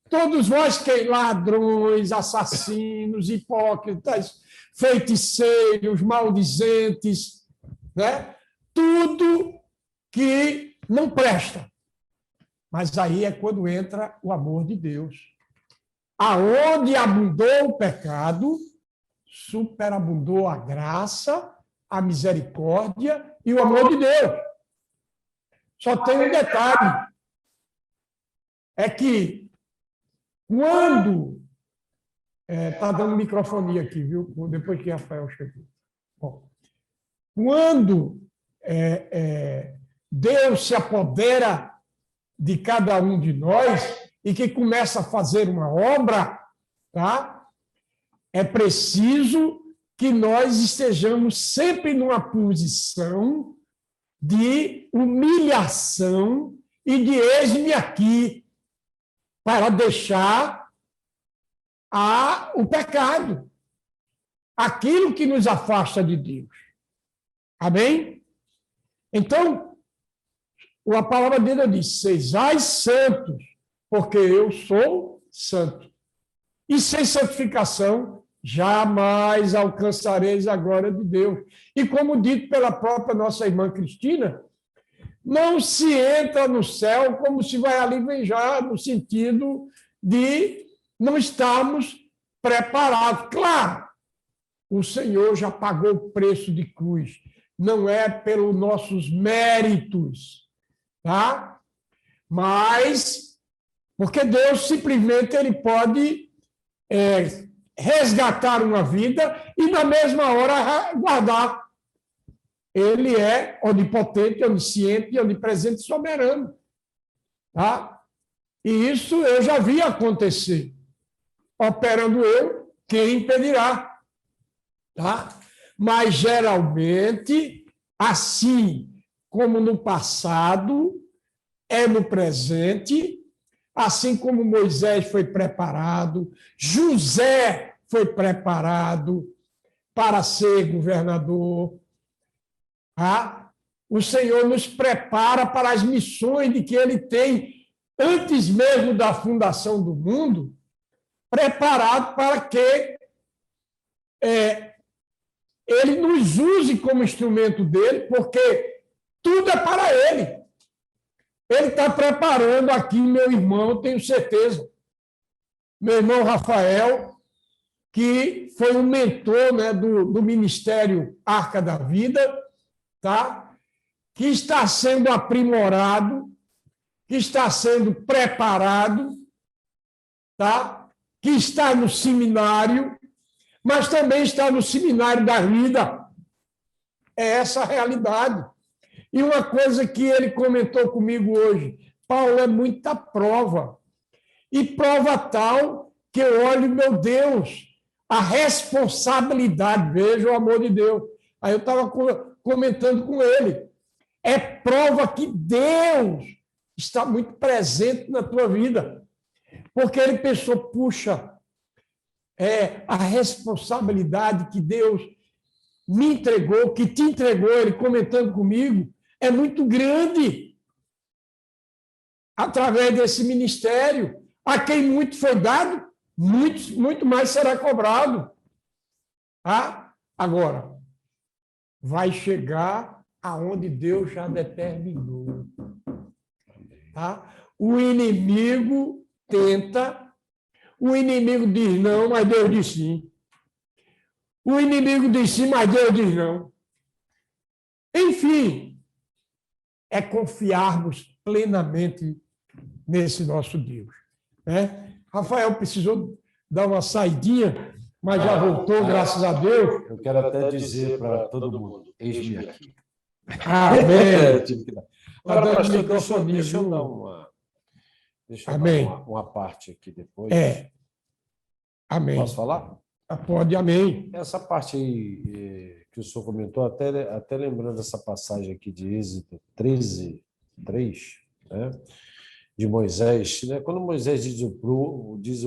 Todos vós que ladrões, assassinos, hipócritas, feiticeiros, maldizentes, né? Tudo que não presta. Mas aí é quando entra o amor de Deus. Aonde abundou o pecado, superabundou a graça, a misericórdia e o amor de Deus. Só tem um detalhe. É que quando... Está dando microfonia aqui, viu? Depois que Rafael chegou. Bom, quando Deus se apodera de cada um de nós e que começa a fazer uma obra, tá? É preciso que nós estejamos sempre numa posição de humilhação e de eis-me aqui, para deixar o pecado, aquilo que nos afasta de Deus. Amém? Então, a palavra de Deus diz: sejais santos, porque eu sou santo. E sem santificação, jamais alcançareis a glória de Deus. E como dito pela própria nossa irmã Cristina, não se entra no céu como se vai aliviar, no sentido de não estarmos preparados. Claro, o Senhor já pagou o preço de cruz, não é pelos nossos méritos, tá? Mas porque Deus simplesmente ele pode resgatar uma vida e na mesma hora guardar. Ele é onipotente, onisciente, onipresente e soberano. Tá? E isso eu já vi acontecer. Operando eu, quem impedirá? Tá? Mas, geralmente, assim como no passado, é no presente, assim como Moisés foi preparado, José foi preparado para ser governador. O Senhor nos prepara para as missões de que Ele tem, antes mesmo da fundação do mundo, preparado para que Ele nos use como instrumento dele, porque tudo é para Ele. Ele está preparando aqui, meu irmão, tenho certeza. Meu irmão Rafael, que foi um mentor, né, do Ministério Arca da Vida, tá? Que está sendo aprimorado, que está sendo preparado, tá? Que está no seminário, mas também está no seminário da vida. É essa a realidade. E uma coisa que ele comentou comigo hoje: Paulo, é muita prova. E prova tal que eu olho, meu Deus, a responsabilidade, veja o amor de Deus. Aí eu estava comentando com ele. É prova que Deus está muito presente na tua vida. Porque ele pensou, puxa, a responsabilidade que Deus me entregou, que te entregou, ele comentando comigo, é muito grande. Através desse ministério, a quem muito foi dado, muito mais será cobrado. Agora, vai chegar aonde Deus já determinou. Tá? O inimigo tenta, o inimigo diz não, mas Deus diz sim. O inimigo diz sim, mas Deus diz não. Enfim, é confiarmos plenamente nesse nosso Deus. Né? Rafael precisou dar uma saidinha, mas já voltou, graças a Deus. Eu quero até dizer para todo mundo, eis-me aqui. Amém. Agora, pastor, deixa eu dar uma parte aqui depois. Amém. Posso falar? Pode, amém. Essa parte aí que o senhor comentou, até lembrando essa passagem aqui de Êxodo 13, 3, né? De Moisés, né? Quando Moisés diz o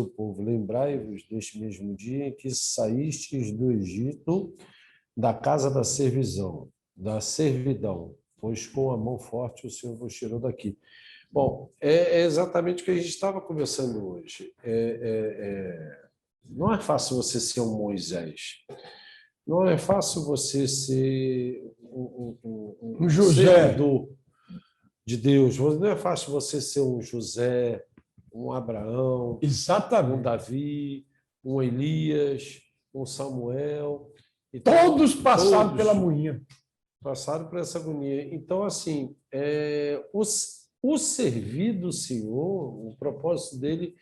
povo, lembrai-vos deste mesmo dia em que saístes do Egito, da casa da servidão, pois com a mão forte o Senhor vos tirou daqui. Bom, é exatamente o que a gente estava conversando hoje. Não é fácil você ser um Moisés. Não é fácil você ser um José. servidor de Deus. Não é fácil você ser um José, um Abraão, um Exatamente. Davi, um Elias, um Samuel. Todos passaram pela moinha. Passaram por essa agonia. Então, assim, o servir do Senhor, o propósito dele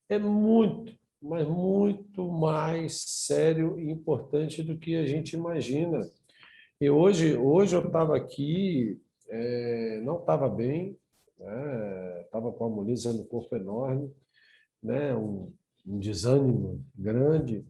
é muito, mas muito mais sério e importante do que a gente imagina. E hoje eu estava aqui, não estava bem, estava com a moleza no corpo enorme, né? Um desânimo grande,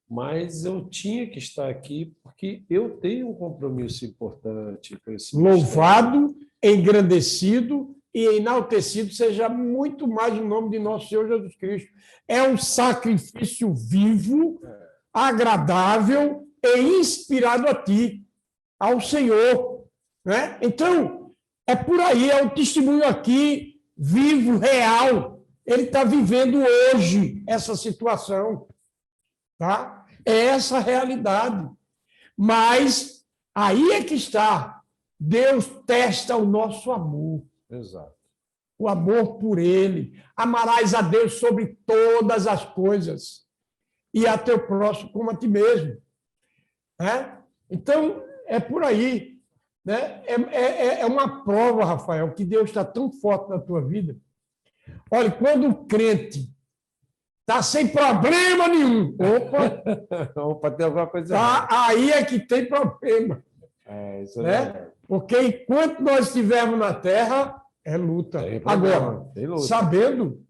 mas eu tinha que estar aqui porque eu tenho um compromisso importante com esse Louvado, engrandecido e enaltecido seja muito mais o nome de nosso Senhor Jesus Cristo. É um sacrifício vivo, agradável e inspirado a ti, ao Senhor, né? Então, é por aí, é um testemunho aqui, vivo, real. Ele está vivendo hoje essa situação, tá? É essa a realidade. Mas aí é que está. Deus testa o nosso amor. Exato. O amor por Ele. Amarás a Deus sobre todas as coisas e a teu próximo como a ti mesmo. Né? Então, é por aí. Né? É uma prova, Rafael, que Deus está tão forte na tua vida. Olha, quando o crente está sem problema nenhum, opa, tem alguma coisa aí é que tem problema. Isso é né? verdade. Porque enquanto nós estivermos na terra, é luta. Agora, tem luta. sabendo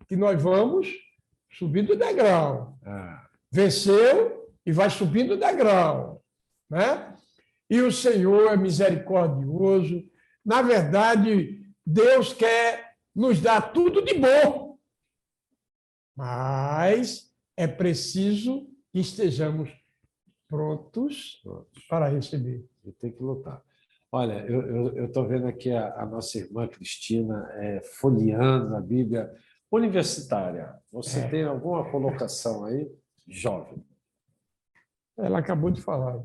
que nós vamos subindo o degrau. Venceu e vai subindo o degrau. Né? E o Senhor é misericordioso. Na verdade, Deus quer nos dar tudo de bom. Mas é preciso que estejamos prontos para receber. E tem que lutar. Olha, eu estou vendo aqui a nossa irmã Cristina folheando a Bíblia universitária. Você tem alguma colocação aí, jovem? Ela acabou de falar.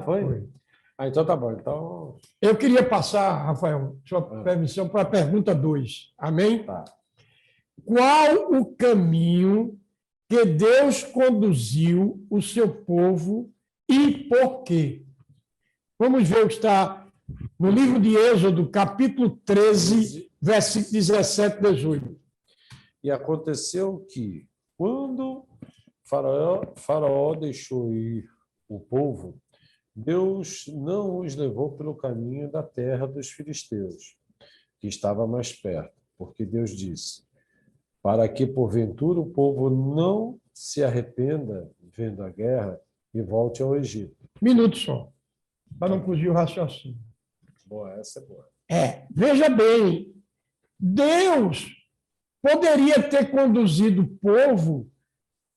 Foi? Então tá bom. Então... Eu queria passar, Rafael, sua permissão, para a pergunta 2. Amém? Tá. Qual o caminho que Deus conduziu o seu povo e por quê? Vamos ver o que está no livro de Êxodo, capítulo 13, versículo 17 e 18. E aconteceu que, quando Faraó deixou ir o povo, Deus não os levou pelo caminho da terra dos filisteus, que estava mais perto, porque Deus disse: para que, porventura, o povo não se arrependa vendo a guerra e volte ao Egito. Minuto só, para não fugir o raciocínio. Boa, essa é boa. Veja bem, Deus poderia ter conduzido o povo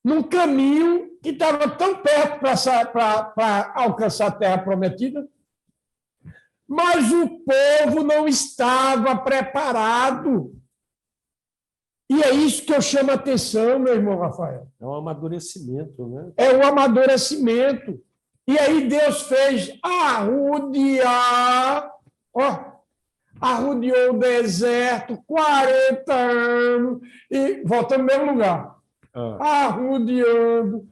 num caminho que estava tão perto para alcançar a terra prometida, mas o povo não estava preparado. E é isso que eu chamo a atenção, meu irmão Rafael. É um amadurecimento, né? É um amadurecimento. E aí Deus fez arrodear, arrodeou o deserto, 40 anos, e voltando no mesmo lugar. Arrodeando.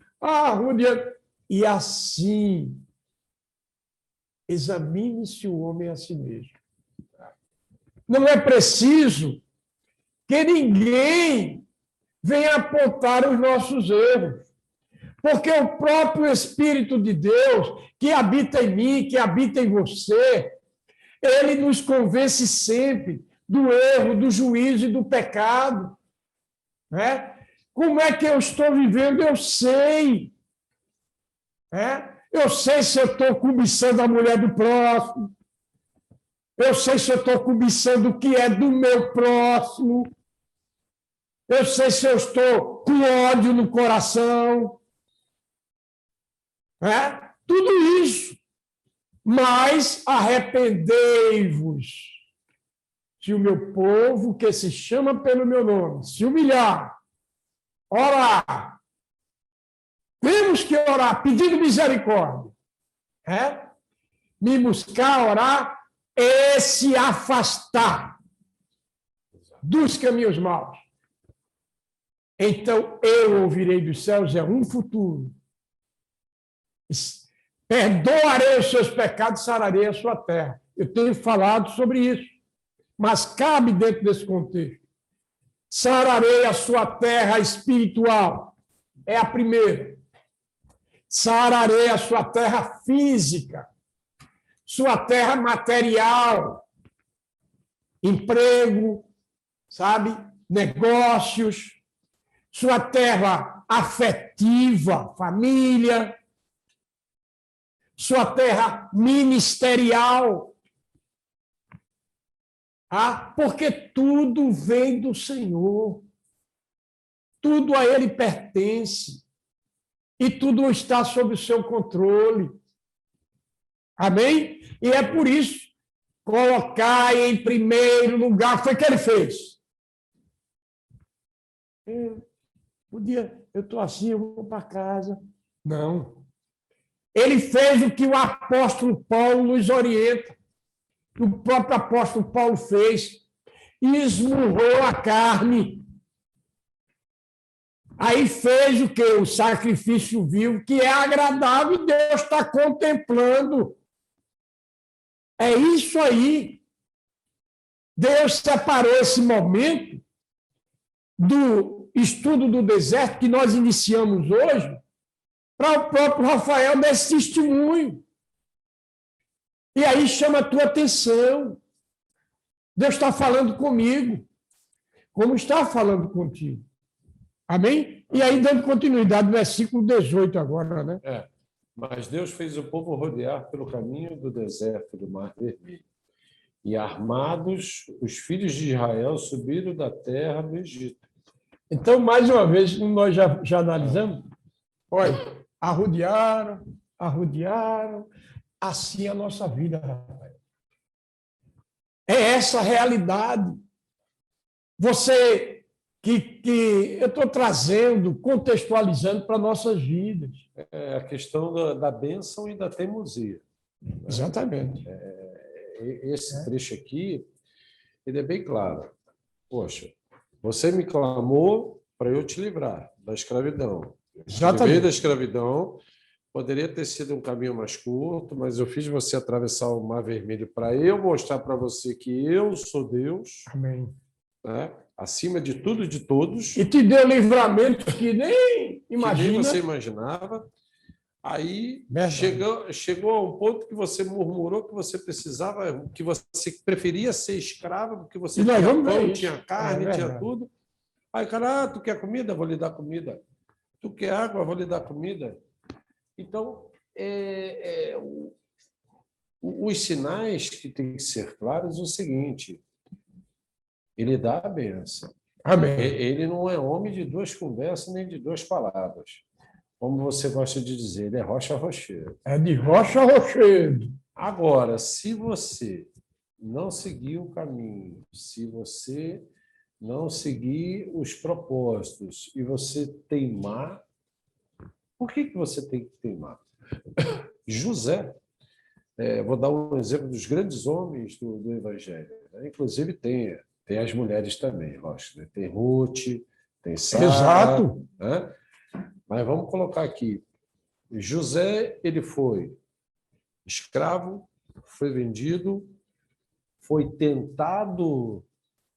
E assim, examine-se o homem a si mesmo. Não é preciso que ninguém venha apontar os nossos erros, porque o próprio Espírito de Deus, que habita em mim, que habita em você, ele nos convence sempre do erro, do juízo e do pecado. Né? Como é que eu estou vivendo? Eu sei. Eu sei se eu estou cobiçando a mulher do próximo. Eu sei se eu estou cobiçando o que é do meu próximo. Eu sei se eu estou com ódio no coração. Tudo isso. Mas arrependei-vos. se o meu povo, que se chama pelo meu nome, se humilhar, orar, temos que orar pedindo misericórdia, me buscar, orar e se afastar dos caminhos maus. Então eu ouvirei dos céus, é um futuro. Perdoarei os seus pecados, sararei a sua terra. Eu tenho falado sobre isso, mas cabe dentro desse contexto. Sararei a sua terra espiritual, é a primeira. Sararei a sua terra física, sua terra material, emprego, sabe? Negócios, sua terra afetiva, família, sua terra ministerial. Porque tudo vem do Senhor. Tudo a Ele pertence. E tudo está sob o seu controle. Amém? E é por isso, colocar em primeiro lugar, foi o que ele fez. Eu estou assim, eu vou para casa. Não. Ele fez o que o apóstolo Paulo nos orienta. O próprio apóstolo Paulo fez. Esmurrou a carne. Aí fez o quê? O sacrifício vivo, que é agradável e Deus está contemplando. É isso aí. Deus separou esse momento do estudo do deserto que nós iniciamos hoje para o próprio Rafael desse testemunho. E aí chama a tua atenção. Deus está falando comigo, como está falando contigo. Amém? E aí, dando continuidade, versículo 18 agora, né? Mas Deus fez o povo rodear pelo caminho do deserto do Mar Vermelho. E armados, os filhos de Israel subiram da terra do Egito. Então, mais uma vez, nós já analisamos. Olha, arrodearam, assim é a nossa vida, Rafael. É essa a realidade. Você que eu estou trazendo, contextualizando para nossas vidas. É a questão da bênção e da teimosia. Exatamente. Esse trecho aqui, ele é bem claro. Poxa, você me clamou para eu te livrar da escravidão. Exatamente. Da escravidão, poderia ter sido um caminho mais curto, mas eu fiz você atravessar o Mar Vermelho para eu mostrar para você que eu sou Deus. Amém. Né? Acima de tudo e de todos. E te deu livramento que nem imagina. Que nem você imaginava. Aí chegou a um ponto que você murmurou que você precisava, que você preferia ser escravo, porque você tinha pão, tinha carne, tinha tudo. Aí, cara, tu quer comida? Vou lhe dar comida. Tu quer água? Vou lhe dar comida. Então, os sinais que têm que ser claros é o seguinte: ele dá a bênção. Amém. Ele não é homem de duas conversas nem de duas palavras. Como você gosta de dizer, ele é rocha rochedo. É de rocha rochedo. Agora, se você não seguir o caminho, se você não seguir os propósitos e você teimar, por que você tem que teimar? José, vou dar um exemplo dos grandes homens do Evangelho. Inclusive tem as mulheres também, lógico. Né? Tem Ruth, tem Sara. Exato. Né? Mas vamos colocar aqui. José, ele foi escravo, foi vendido, foi tentado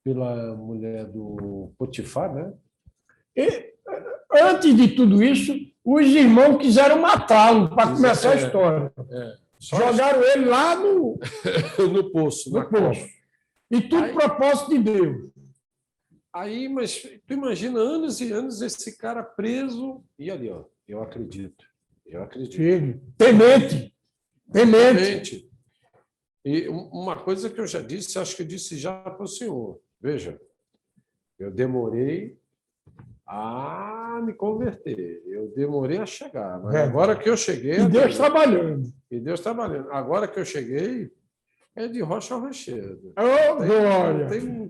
pela mulher do Potifar, né? E, antes de tudo isso, os irmãos quiseram matá-lo para começar a história. Jogaram ele lá no poço. No poço. E tudo propósito de Deus. Aí, mas tu imagina anos e anos esse cara preso. E ali, ó, eu acredito. Temente. E uma coisa que eu já disse, acho que eu disse já para o senhor. Veja, eu demorei a me converter. Eu demorei a chegar. Mas agora que eu cheguei... E Deus trabalhando. Agora que eu cheguei, É de rocha ao rochedo. Ô, Glória!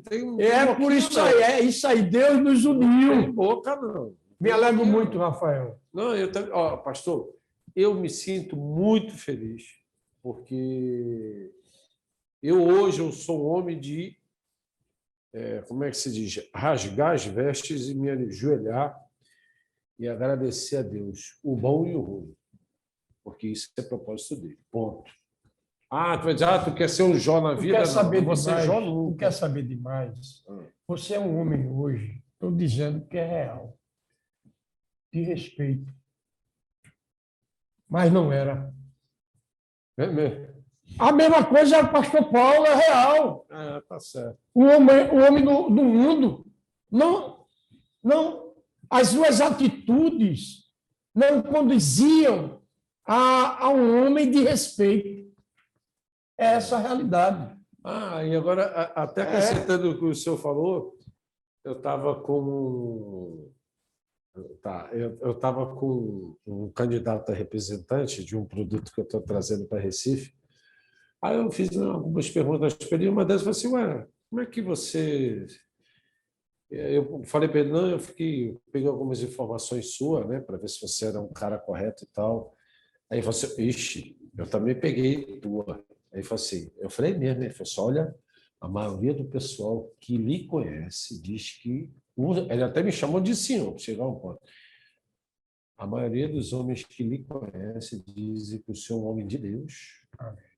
Tem Por isso aí, é isso aí. Deus nos Não tem uniu. boca, não. Me alegro muito, Rafael. Não, eu também. Ó, pastor, eu me sinto muito feliz, porque hoje eu sou um homem de, como é que se diz? Rasgar as vestes e me ajoelhar e agradecer a Deus, o bom e o ruim, porque isso é propósito dele. Ponto. Tu vai dizer, tu quer ser um Jó na vida? Quer saber não, você demais? Jó Tu nunca. quer saber demais? Você é um homem hoje, estou dizendo que é real, de respeito. Mas não era. É mesmo. A mesma coisa é o pastor Paulo, é real. Tá certo. O homem do mundo, não, as suas atitudes não conduziam a um homem de respeito. É essa a realidade. E agora, até acrescentando o que o senhor falou, eu estava com... eu estava com um candidato a representante de um produto que eu estou trazendo para Recife. Aí eu fiz algumas perguntas para ele, e uma delas foi assim, como é que você... Eu falei para ele, não, peguei algumas informações suas, né, para ver se você era um cara correto e tal. Aí ele falou assim, ixi, eu também peguei tua. Aí ele falou assim, eu falei mesmo, ele falou assim, olha, a maioria do pessoal que lhe conhece diz que... Ele até me chamou de senhor, para chegar a um ponto. A maioria dos homens que lhe conhecem dizem que o senhor é um homem de Deus,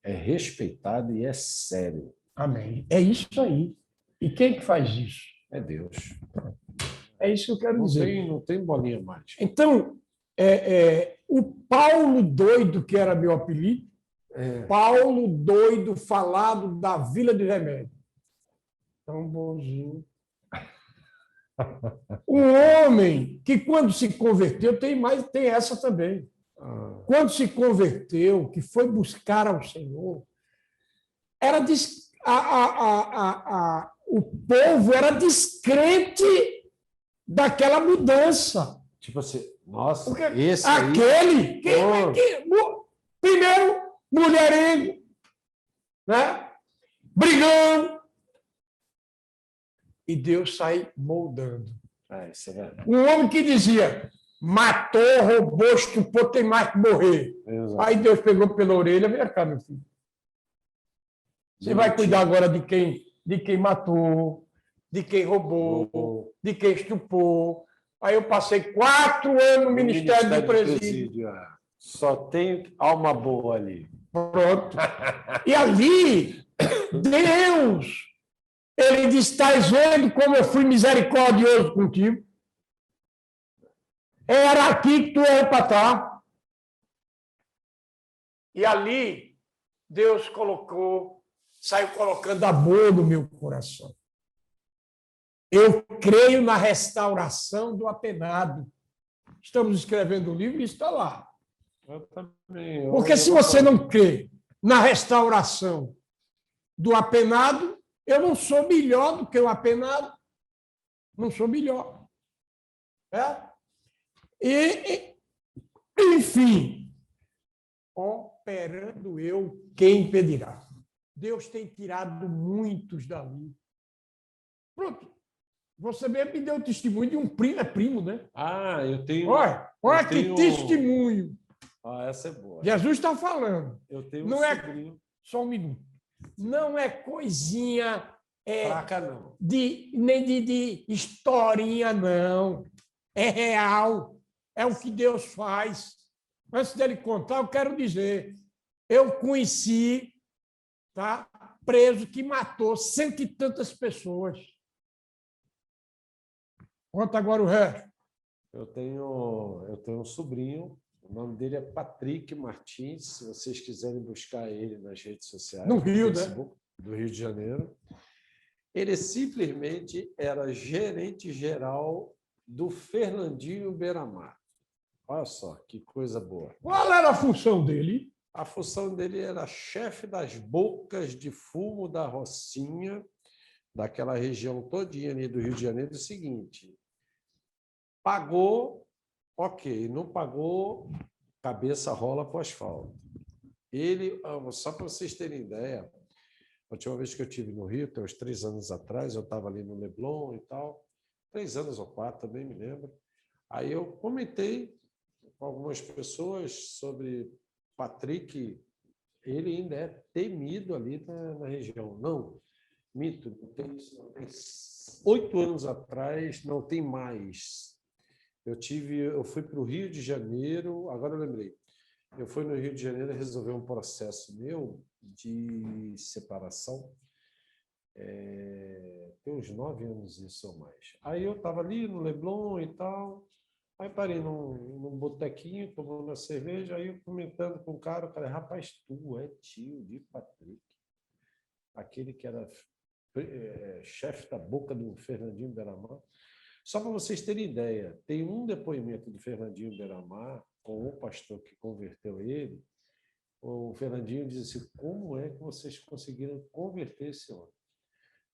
é respeitado e é sério. Amém. É isso aí. E quem que faz isso? É Deus. É isso que eu quero dizer. Não tem bolinha mais. Então, o Paulo Doido, que era meu apelido, Paulo Doido falado da Vila de Remédio. Tão bonzinho. Um homem que, quando se converteu, tem essa também. Quando se converteu, que foi buscar ao Senhor, o povo era descrente daquela mudança. Tipo assim, nossa, porque esse aquele primeiro mulherengo, né? Brigando, e Deus sai moldando. Isso é verdade. Um homem que dizia, matou, roubou, estupou, tem mais que morrer. Exato. Aí Deus pegou pela orelha, vem cá, meu filho. Você vai cuidar agora de quem matou, de quem roubou, de quem estupou. Aí eu passei 4 anos no Ministério do Presídio. Só tem alma boa ali. Pronto. E ali, Deus, ele diz, estás vendo como eu fui misericordioso contigo? Era aqui que tu era para estar. E ali, Deus saiu colocando amor no meu coração. Eu creio na restauração do apenado. Estamos escrevendo um livro e está lá. Eu também. Porque se você não crê na restauração do apenado, eu não sou melhor do que o apenado. Não sou melhor. Enfim, operando eu, quem impedirá? Deus tem tirado muitos dali. Pronto. Você mesmo me deu testemunho de um primo, primo, né? Eu tenho... Olha que testemunho. Essa é boa. Jesus está falando. Eu tenho não sobrinho. Só um minuto. Não é coisinha fraca, não. Nem de historinha, não. É real. É o que Deus faz. Antes dele contar, eu quero dizer, eu conheci, preso que matou 100 e tantas pessoas. Conta agora o resto. Eu tenho um sobrinho, o nome dele é Patrick Martins, se vocês quiserem buscar ele nas redes sociais. No Rio, Facebook, do Rio de Janeiro. Ele simplesmente era gerente geral do Fernandinho Beiramar. Olha só, que coisa boa. Qual era a função dele? A função dele era chefe das bocas de fumo da Rocinha, daquela região todinha ali do Rio de Janeiro, o seguinte: pagou, ok, não pagou, cabeça rola para o asfalto. Ele, só para vocês terem ideia, A última vez que eu estive no Rio, tem uns 3 anos atrás, eu estava ali no Leblon e tal, 3 anos ou 4, também me lembro. Aí eu comentei com algumas pessoas sobre Patrick, ele ainda é temido ali na região. Não, mito, tem 8 anos atrás, não tem mais. Eu fui para o Rio de Janeiro, agora eu lembrei. Eu fui no Rio de Janeiro resolver um processo meu de separação. Tem uns 9 anos isso ou mais. Aí eu estava ali no Leblon e tal, aí parei num botequinho, tomando uma cerveja, aí eu comentando com o cara, rapaz, tu é tio de Patrick, aquele que era chefe da boca do Fernandinho Beiramar. Só para vocês terem ideia, tem um depoimento do Fernandinho Beiramar com o pastor que converteu ele. O Fernandinho diz assim, como é que vocês conseguiram converter esse homem?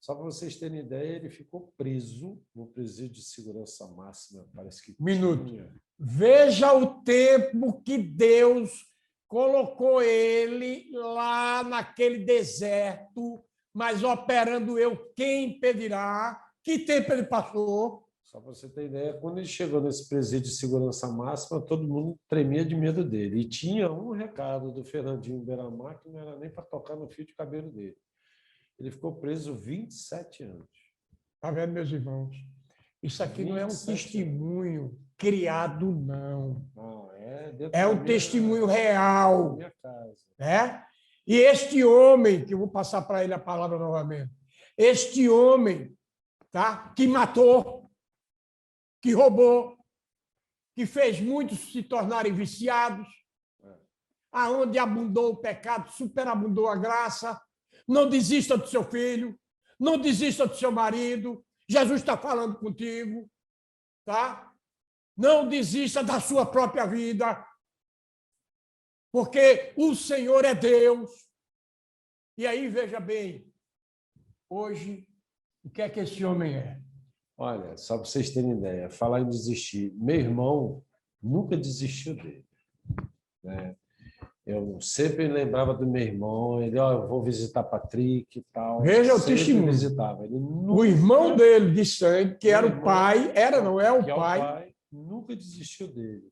Só para vocês terem ideia, ele ficou preso no presídio de segurança máxima, parece que tinha. Veja o tempo que Deus colocou ele lá naquele deserto, mas operando eu, quem impedirá? Que tempo ele passou? Só para você ter ideia, quando ele chegou nesse presídio de segurança máxima, todo mundo tremia de medo dele. E tinha um recado do Fernandinho Beiramar que não era nem para tocar no fio de cabelo dele. Ele ficou preso 27 anos. Está vendo, meus irmãos? Isso aqui não é um testemunho criado, não. Não, é um testemunho real. Minha casa. Né? E este homem, que eu vou passar para ele a palavra novamente, este homem, tá? Que matou, que roubou, que fez muitos se tornarem viciados, aonde abundou o pecado, superabundou a graça. Não desista do seu filho, não desista do seu marido. Jesus está falando contigo, tá? Não desista da sua própria vida, porque o Senhor é Deus. E aí, veja bem, hoje, o que é que esse homem é? Olha, só para vocês terem ideia, falar em desistir, meu irmão nunca desistiu dele, né? Eu sempre lembrava do meu irmão, ele, eu vou visitar Patrick e tal. Veja o testemunho. Visitava. Ele nunca, o irmão dele de sangue, que era o pai, não é o pai, nunca desistiu dele.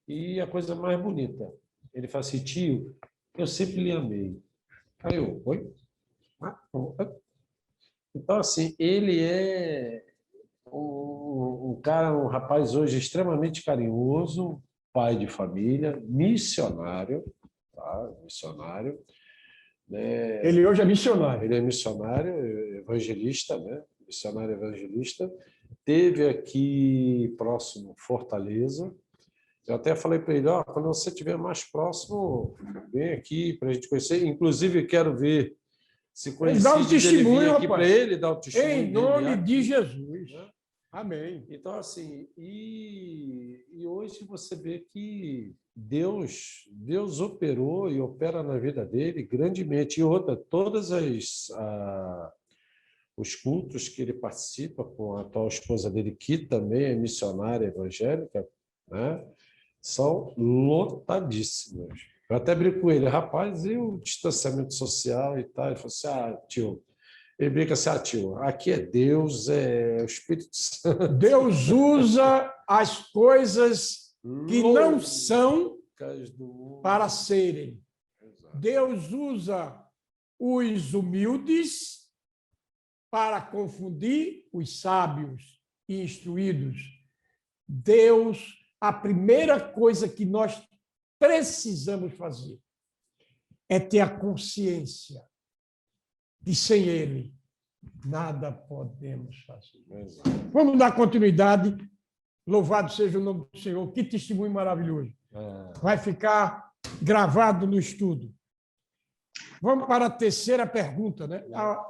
E a coisa mais bonita, ele fala assim, tio, eu sempre lhe amei. Aí eu, oi? Então, assim, ele é um cara, um rapaz hoje extremamente carinhoso, pai de família, missionário, tá? Missionário. Né? Ele hoje é missionário. Ele é missionário, evangelista, né? Missionário evangelista. Teve aqui próximo Fortaleza. Eu até falei para ele, quando você estiver mais próximo, vem aqui para a gente conhecer. Inclusive, quero ver se conhece dá um testemunho aqui para ele, dar o testemunho em nome de Jesus. Né? Amém. Então, assim, e hoje você vê que Deus operou e opera na vida dele grandemente. E outra, todas os cultos que ele participa com a atual esposa dele, que também é missionária evangélica, né, são lotadíssimas. Eu até brinco com ele, rapaz, e o distanciamento social e tal? Ele falou assim, tio, ele brinca assim, tio, aqui é Deus, é o Espírito Santo. Deus usa as coisas que não são para serem. Deus usa os humildes para confundir os sábios e instruídos. Deus, a primeira coisa que nós precisamos fazer é ter a consciência de sem Ele nada podemos fazer. Vamos dar continuidade. Louvado seja o nome do Senhor. Que testemunho maravilhoso. Vai ficar gravado no estudo. Vamos para a terceira pergunta, né?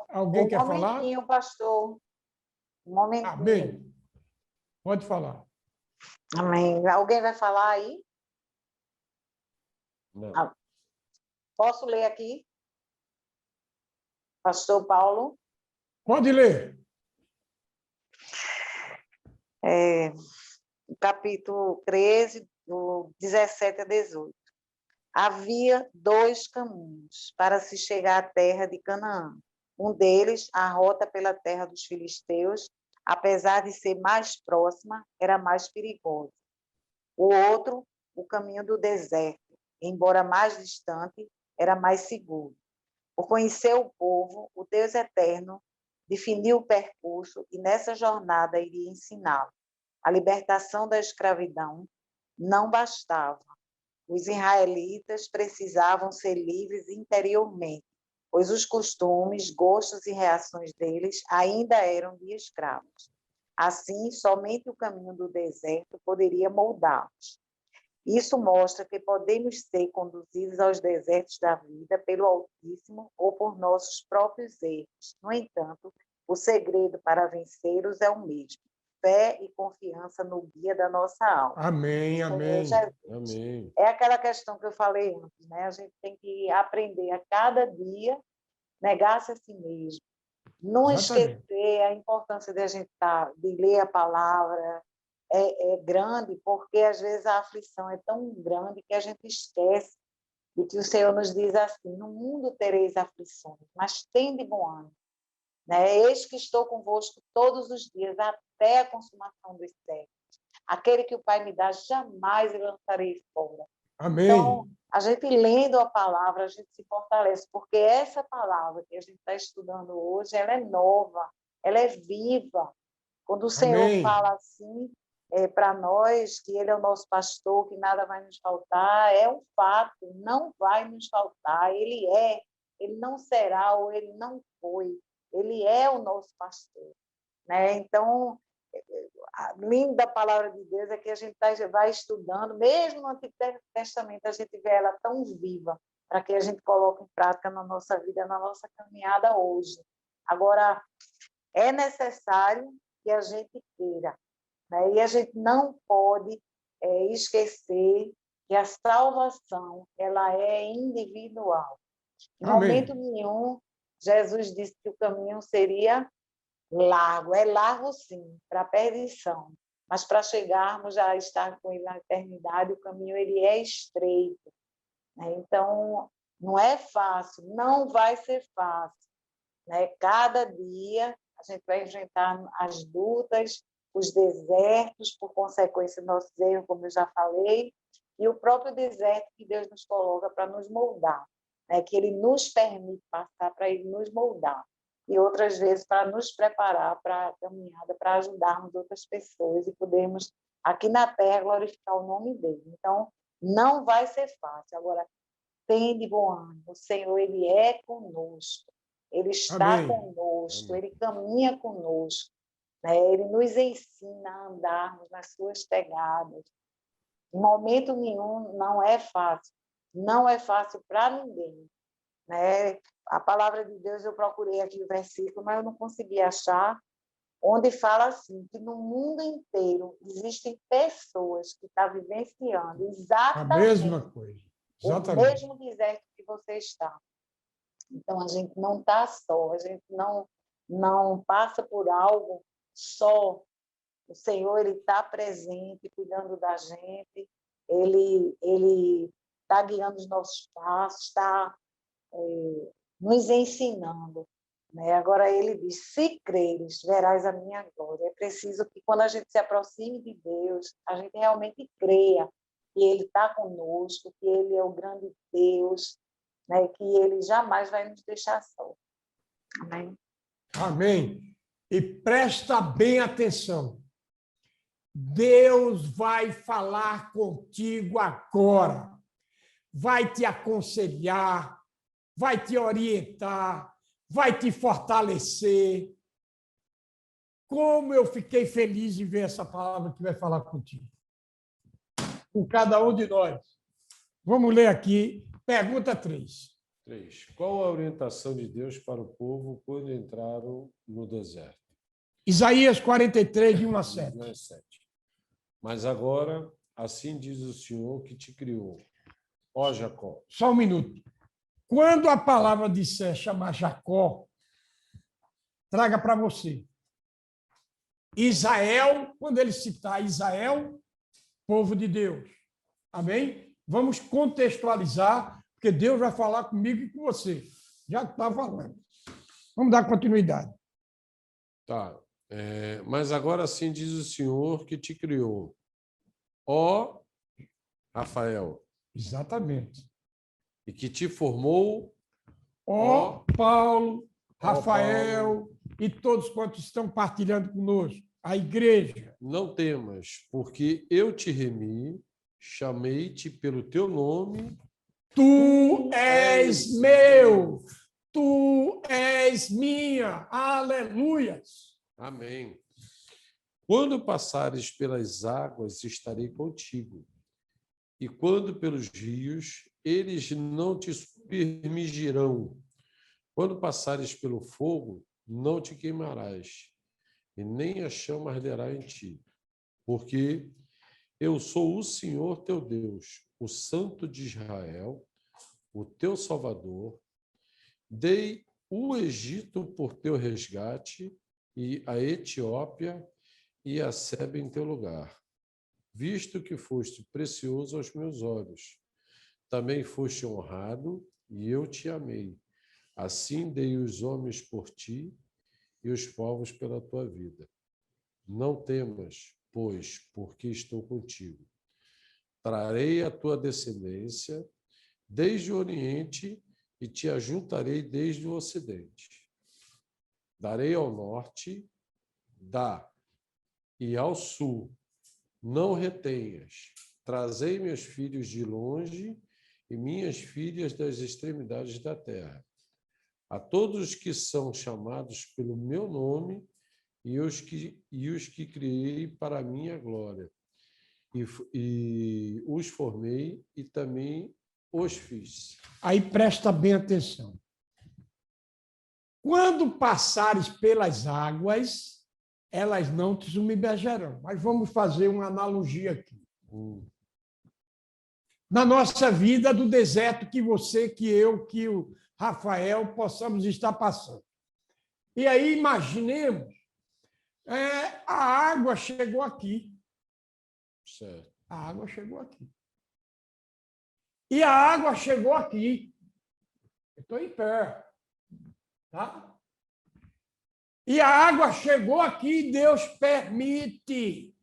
Alguém quer falar? Um momentinho, pastor. Um momentinho. Amém. Pode falar. Amém. Alguém vai falar aí? Não. Posso ler aqui? Pastor Paulo? Pode ler. Capítulo 13, do 17 a 18. Havia dois caminhos para se chegar à terra de Canaã. Um deles, a rota pela terra dos filisteus, apesar de ser mais próxima, era mais perigosa. O outro, o caminho do deserto, embora mais distante, era mais seguro. Por conhecer o povo, o Deus Eterno definiu o percurso e nessa jornada iria ensiná-lo. A libertação da escravidão não bastava. Os israelitas precisavam ser livres interiormente, pois os costumes, gostos e reações deles ainda eram de escravos. Assim, somente o caminho do deserto poderia moldá-los. Isso mostra que podemos ser conduzidos aos desertos da vida pelo Altíssimo ou por nossos próprios erros. No entanto, o segredo para vencê-los é o mesmo: fé e confiança no guia da nossa alma. Amém, amém. Amém. É aquela questão que eu falei antes, né? A gente tem que aprender a cada dia, negar-se a si mesmo, não esquecer a importância de a gente de ler a palavra. É grande, porque às vezes a aflição é tão grande que a gente esquece de que o Senhor nos diz assim: no mundo tereis aflições, mas tende bom ânimo. Né? Eis que estou convosco todos os dias, até a consumação dos séculos. Aquele que o Pai me dá, jamais eu lançarei fora. Amém. Então, a gente lendo a palavra, a gente se fortalece, porque essa palavra que a gente está estudando hoje, ela é nova, ela é viva. Quando o Senhor fala assim, para nós, que Ele é o nosso pastor, que nada vai nos faltar, é um fato, não vai nos faltar. Ele não será ou Ele não foi. Ele é o nosso pastor. Né? Então, a linda palavra de Deus é que a gente vai estudando, mesmo no Antigo Testamento, a gente vê ela tão viva, para que a gente coloque em prática na nossa vida, na nossa caminhada hoje. Agora, é necessário que a gente queira. Né? E a gente não pode esquecer que a salvação ela é individual. Em momento nenhum, Jesus disse que o caminho seria largo. É largo, sim, para a perdição. Mas para chegarmos a estar com Ele na eternidade, o caminho ele é estreito. Né? Então, não é fácil, não vai ser fácil. Né? Cada dia a gente vai enfrentar as lutas, os desertos, por consequência dos nossos erros, como eu já falei, e o próprio deserto que Deus nos coloca para nos moldar, né? Que Ele nos permite passar para Ele nos moldar, e outras vezes para nos preparar para a caminhada, para ajudarmos outras pessoas e podermos, aqui na Terra, glorificar o nome dEle. Então, não vai ser fácil. Agora, tende bom ânimo, o Senhor, Ele é conosco, Ele está conosco, Ele caminha conosco. Ele nos ensina a andarmos nas suas pegadas. Em momento nenhum não é fácil. Não é fácil para ninguém. Né? A palavra de Deus, eu procurei aqui o versículo, mas eu não consegui achar, onde fala assim, que no mundo inteiro existem pessoas que estão vivenciando exatamente a mesma coisa. Exatamente. O mesmo deserto que você está. Então, a gente não está só, a gente não passa por algo só. O Senhor ele está presente, cuidando da gente, ele está guiando os nossos passos, está nos ensinando. Né? Agora ele diz: se creres, verás a minha glória. É preciso que quando a gente se aproxime de Deus, a gente realmente creia que Ele está conosco, que Ele é o grande Deus, né? Que Ele jamais vai nos deixar só. Amém? Amém. E presta bem atenção. Deus vai falar contigo agora. Vai te aconselhar, vai te orientar, vai te fortalecer. Como eu fiquei feliz de ver essa palavra que vai falar contigo. Com cada um de nós. Vamos ler aqui, pergunta 3. 3. Qual a orientação de Deus para o povo quando entraram no deserto? Isaías 43, de 1 a 7. Mas agora, assim diz o Senhor que te criou, ó Jacó. Só um minuto. Quando a palavra disser chamar Jacó, traga para você. Israel, quando ele citar Israel, povo de Deus. Amém? vamos contextualizar, porque Deus vai falar comigo e com você. Já está falando. Vamos dar continuidade. Tá. Mas agora sim diz o Senhor que te criou. Ó Rafael. Exatamente. E que te formou. Ó Paulo, Rafael Paulo. E todos quantos estão partilhando conosco. A igreja. Não temas, porque eu te remi, chamei-te pelo teu nome. Tu és meu. Tu és minha. Aleluias. Amém. Quando passares pelas águas, estarei contigo. E quando pelos rios, eles não te submergirão. Quando passares pelo fogo, não te queimarás, e nem a chama arderá em ti. Porque eu sou o Senhor teu Deus, o Santo de Israel, o teu Salvador. Dei o Egito por teu resgate, e a Etiópia e a Seba em teu lugar, visto que foste precioso aos meus olhos. Também foste honrado, e eu te amei. Assim dei os homens por ti e os povos pela tua vida. Não temas, pois, porque estou contigo. Trarei a tua descendência desde o Oriente e te ajuntarei desde o Ocidente. Darei ao norte, e ao sul. Não retenhas. Trazei meus filhos de longe e minhas filhas das extremidades da terra. A todos os que são chamados pelo meu nome e os que criei para a minha glória. E os formei e também os fiz. Aí presta bem atenção. Quando passares pelas águas, elas não te submergerão. Mas vamos fazer uma analogia aqui. Na nossa vida do deserto que você, que eu, que o Rafael possamos estar passando. E aí imaginemos, a água chegou aqui. Certo. A água chegou aqui. E a água chegou aqui. Eu estou em pé. Tá? E a água chegou aqui e Deus permite.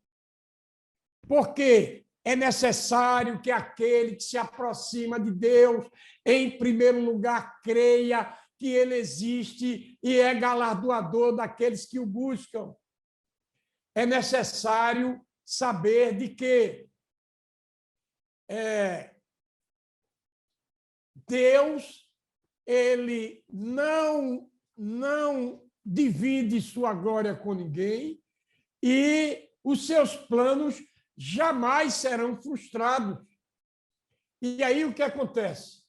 Porque é necessário que aquele que se aproxima de Deus, em primeiro lugar, creia que Ele existe e é galardoador daqueles que o buscam. É necessário saber de que Deus, Ele não divide sua glória com ninguém e os seus planos jamais serão frustrados. E aí o que acontece?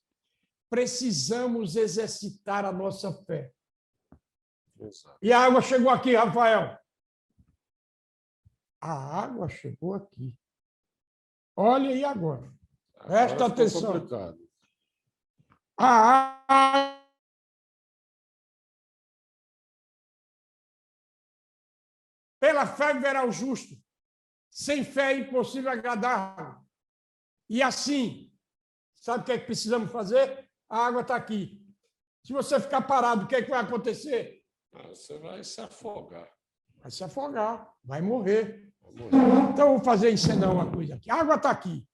Precisamos exercitar a nossa fé. Exato. E a água chegou aqui, Rafael. A água chegou aqui. Olha aí agora. Presta atenção. Complicado. A água pela fé verá o justo. Sem fé é impossível agradar. E assim, sabe o que é que precisamos fazer? A água está aqui. Se você ficar parado, o que é que vai acontecer? Você vai se afogar. Vai se afogar, vai morrer. Vai morrer. Então, vou fazer ensinar uma coisa aqui. A água está aqui.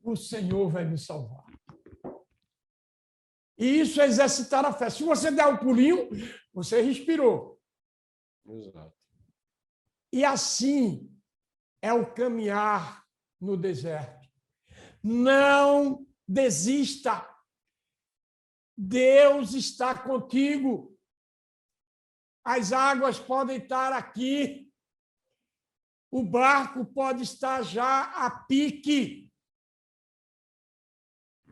O Senhor vai me salvar. E isso é exercitar a fé. Se você der um pulinho, você respirou. Exato. E assim é o caminhar no deserto. Não desista. Deus está contigo. As águas podem estar aqui. O barco pode estar já a pique.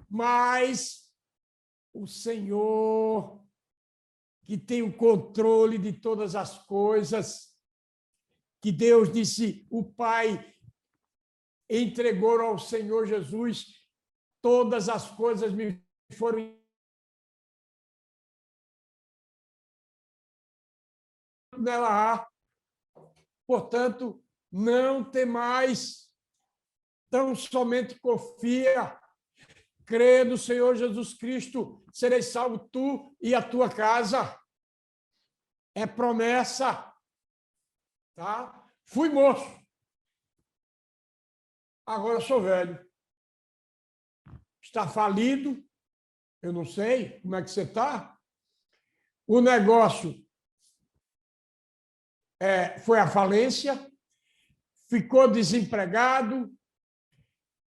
Mas o Senhor, que tem o controle de todas as coisas, que Deus disse, o Pai entregou ao Senhor Jesus, todas as coisas me foram nela há. Portanto, não temais, tão somente confia, crê no Senhor Jesus Cristo, sereis salvo tu e a tua casa. É promessa. Tá? Fui moço. Agora sou velho. Está falido. Eu não sei como é que você está. O negócio foi à falência. Ficou desempregado.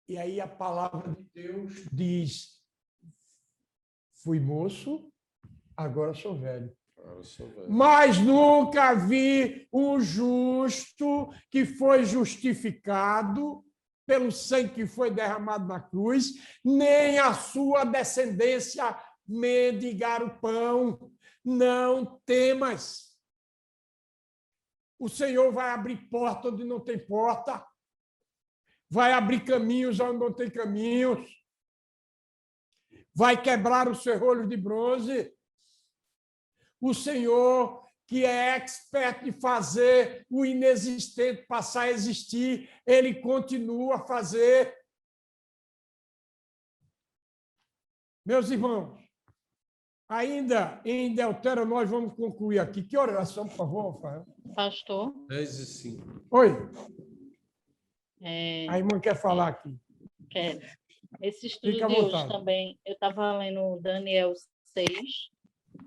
E aí a palavra de Deus diz: fui moço, agora sou velho. Mas nunca vi um justo que foi justificado pelo sangue que foi derramado na cruz, nem a sua descendência mendigar o pão. Não temas. O Senhor vai abrir porta onde não tem porta, vai abrir caminhos onde não tem caminhos, vai quebrar os ferrolhos de bronze. O Senhor, que é expert em fazer o inexistente passar a existir, ele continua a fazer. Meus irmãos, ainda em Deuteronômio, nós vamos concluir aqui. Que oração, por favor, Rafael? Pastor. 10:05. Oi. A irmã quer falar aqui. Quero. Esse estudo de hoje também, eu estava lendo Daniel 6,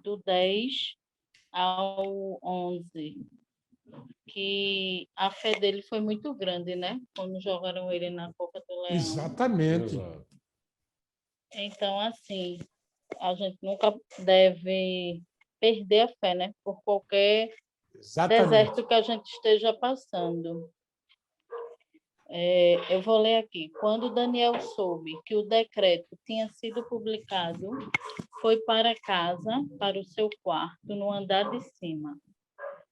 do 10 ao 11, que a fé dele foi muito grande, né? Quando jogaram ele na boca do leão. Exatamente. Então, assim, a gente nunca deve perder a fé, né? Por qualquer deserto que a gente esteja passando. Eu vou ler aqui. Quando Daniel soube que o decreto tinha sido publicado, foi para casa, para o seu quarto, no andar de cima,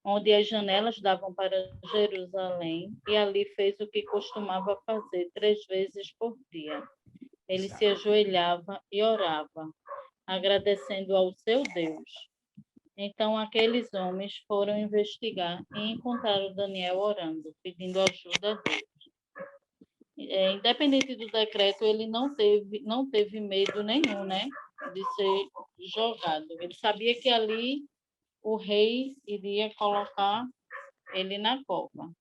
onde as janelas davam para Jerusalém, e ali fez o que costumava fazer 3 vezes por dia. Ele se ajoelhava e orava, agradecendo ao seu Deus. Então, aqueles homens foram investigar e encontraram Daniel orando, pedindo ajuda a Deus. Independente do decreto, ele não teve medo nenhum, né, de ser jogado. Ele sabia que ali o rei iria colocar ele na cova.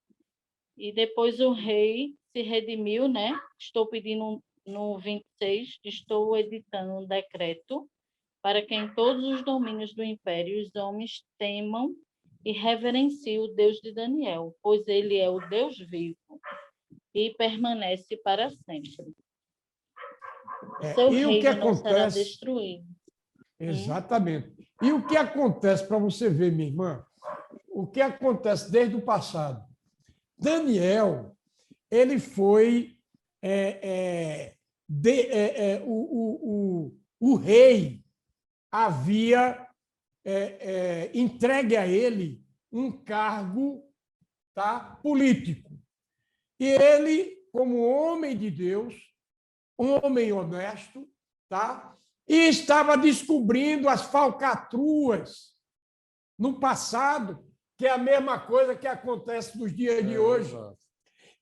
E depois o rei se redimiu, né? Estou pedindo no 26, estou editando um decreto para que em todos os domínios do império os homens temam e reverenciem o Deus de Daniel, pois ele é o Deus vivo e permanece para sempre. Seu reino não será destruído. Exatamente. E o que acontece, para você ver, minha irmã, o que acontece desde o passado? Daniel, ele foi o rei havia entregue a ele um cargo, tá, político. E ele, como homem de Deus, homem honesto, tá, e estava descobrindo as falcatruas no passado, que é a mesma coisa que acontece nos dias de hoje.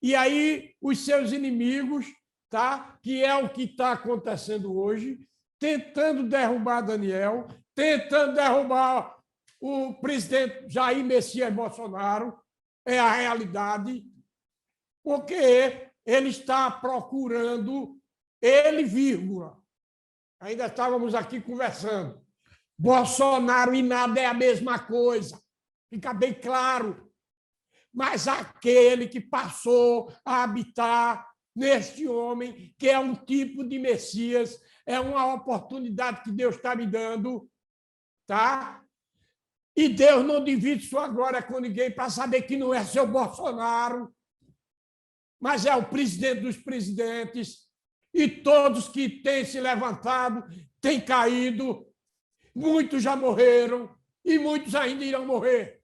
E aí os seus inimigos, tá, que é o que está acontecendo hoje, tentando derrubar Daniel, tentando derrubar o presidente Jair Messias Bolsonaro, é a realidade, porque ele está procurando, ele, vírgula, ainda estávamos aqui conversando, Bolsonaro e nada é a mesma coisa, fica bem claro, mas aquele que passou a habitar neste homem, que é um tipo de Messias, é uma oportunidade que Deus está me dando, tá? E Deus não divide sua glória com ninguém para saber que não é seu Bolsonaro, mas é o presidente dos presidentes, e todos que têm se levantado têm caído, muitos já morreram e muitos ainda irão morrer,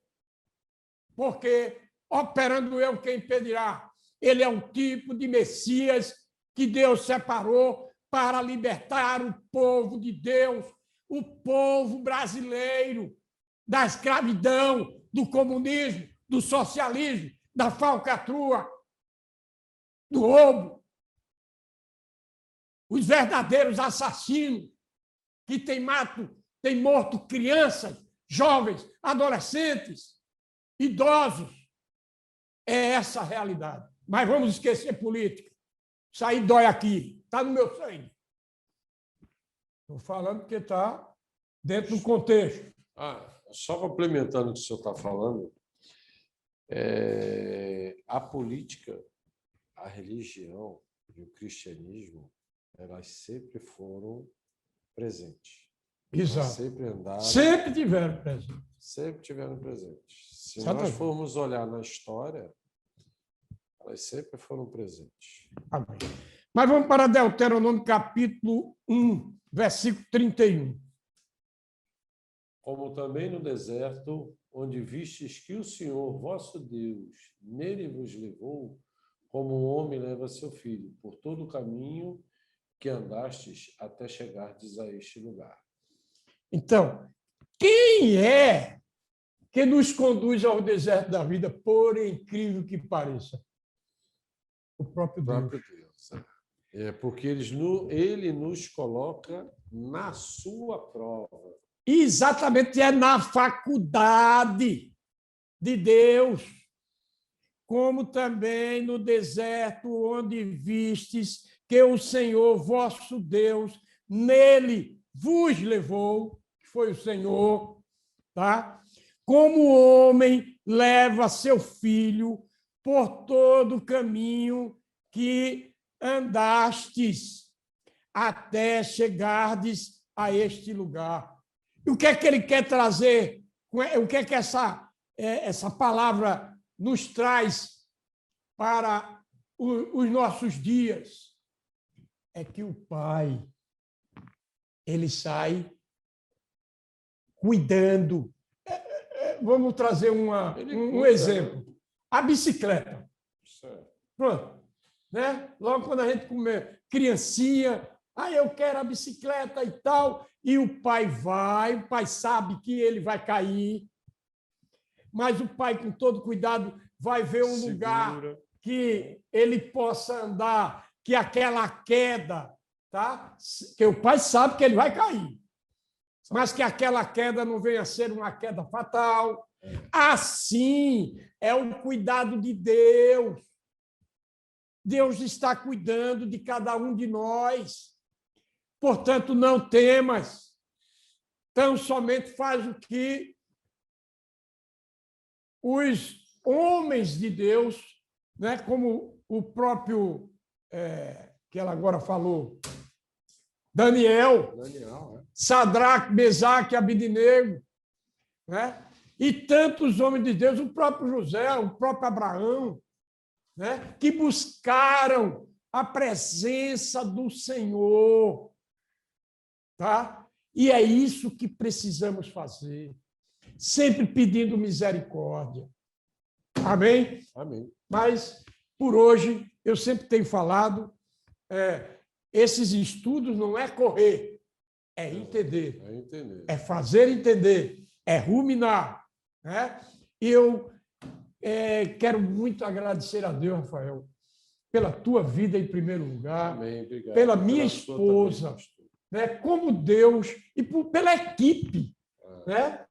porque, operando eu, quem impedirá? Ele é um tipo de Messias que Deus separou para libertar o povo de Deus, o povo brasileiro, da escravidão, do comunismo, do socialismo, da falcatrua, do roubo. Os verdadeiros assassinos que têm morto crianças, jovens, adolescentes, idosos. É essa a realidade. Mas vamos esquecer política. Isso aí dói aqui. Está no meu sangue. Estou falando porque está dentro do contexto. Só complementando o que o senhor está falando, a política, a religião e o cristianismo, elas sempre foram presentes. Exato. Sempre andaram. Sempre tiveram presente. Sempre tiveram presentes. Se Exatamente. nós formos olhar na história, elas sempre foram presentes. Amém. Mas vamos para Deuteronômio, capítulo 1, versículo 31. Como também no deserto, onde vistes que o Senhor, vosso Deus, nele vos levou, como um homem leva seu filho, por todo o caminho que andastes até chegardes a este lugar. Então, quem é que nos conduz ao deserto da vida, por incrível que pareça? O próprio Deus. É porque ele nos coloca na sua prova. Exatamente, é na faculdade de Deus, como também no deserto onde vistes que o Senhor, vosso Deus, nele vos levou, que foi o Senhor, tá? Como o homem leva seu filho por todo o caminho que andastes até chegardes a este lugar. E o que é que ele quer trazer? O que é que essa palavra nos traz para os nossos dias? É que o Pai, ele sai cuidando. Vamos trazer um exemplo. A bicicleta. Pronto. Né? Logo quando a gente come criancinha, eu quero a bicicleta e tal, e o pai vai, o pai sabe que ele vai cair, mas o pai, com todo cuidado, vai ver um lugar que ele possa andar, que aquela queda, tá? Que o pai sabe que ele vai cair, mas que aquela queda não venha a ser uma queda fatal. Assim é o cuidado de Deus. Deus está cuidando de cada um de nós. Portanto, não temas. Tão somente faz o que os homens de Deus, né, como o próprio, que ela agora falou, Daniel, Sadraque, Mesaque e Abednego, né? E tantos homens de Deus, o próprio José, o próprio Abraão, né, que buscaram a presença do Senhor. Tá? E é isso que precisamos fazer, sempre pedindo misericórdia. Amém? Amém. Mas, por hoje, eu sempre tenho falado, esses estudos não é correr, é entender. É entender. É fazer entender, é ruminar. Né? E eu quero muito agradecer a Deus, Rafael, pela tua vida em primeiro lugar, Amém. Obrigado. pela minha esposa, né? Como Deus, e pela equipe. Né?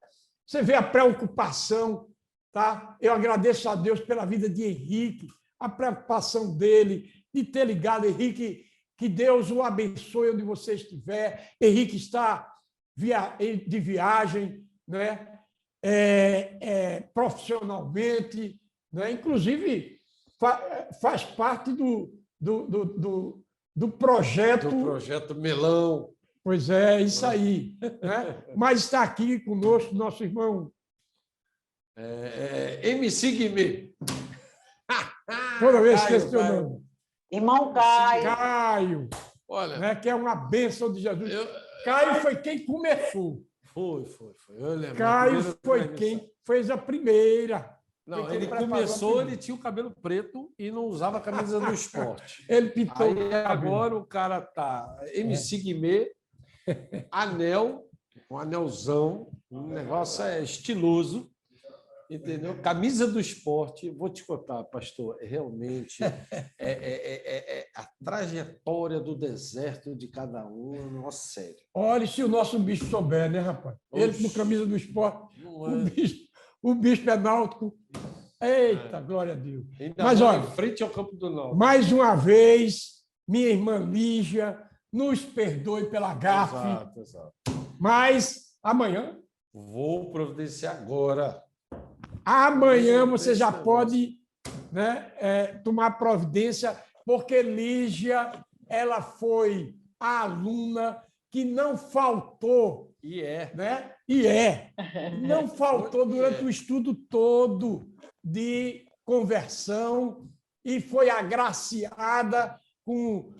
Você vê a preocupação. Tá? Eu agradeço a Deus pela vida de Henrique, a preocupação dele, de ter ligado. Henrique, que Deus o abençoe onde você estiver. Henrique está de viagem, né? Profissionalmente, né? Inclusive faz parte do projeto. Do projeto Melão. Pois é, isso aí. Né? Mas está aqui conosco nosso irmão MC Guimê. Toda vez que esqueço o nome. Irmão Caio. Caio. Olha, né? Que é uma bênção de Jesus. Caio foi quem começou. Foi. Eu lembro. Caio foi quem fez a primeira. Não, ele começou, ele tinha o cabelo preto e não usava a camisa do esporte. Ele pintou. Aí, agora o cara tá MC Guimê, anel, um anelzão, um negócio estiloso. Entendeu? Camisa do esporte, vou te contar, pastor, realmente a trajetória do deserto de cada um, nossa, sério. Olha, se o nosso bispo souber, né, rapaz? Ele com camisa do esporte, o bispo é náutico. Eita, glória a Deus. Ainda Mas olha, em frente ao Campo do Náutico. Mais uma vez, minha irmã Lígia, nos perdoe pela gafe. Exato. Mas amanhã... Vou providenciar agora. Amanhã você já pode, né, tomar providência, porque Lígia, ela foi a aluna que não faltou. Não faltou durante o estudo todo de conversão e foi agraciada com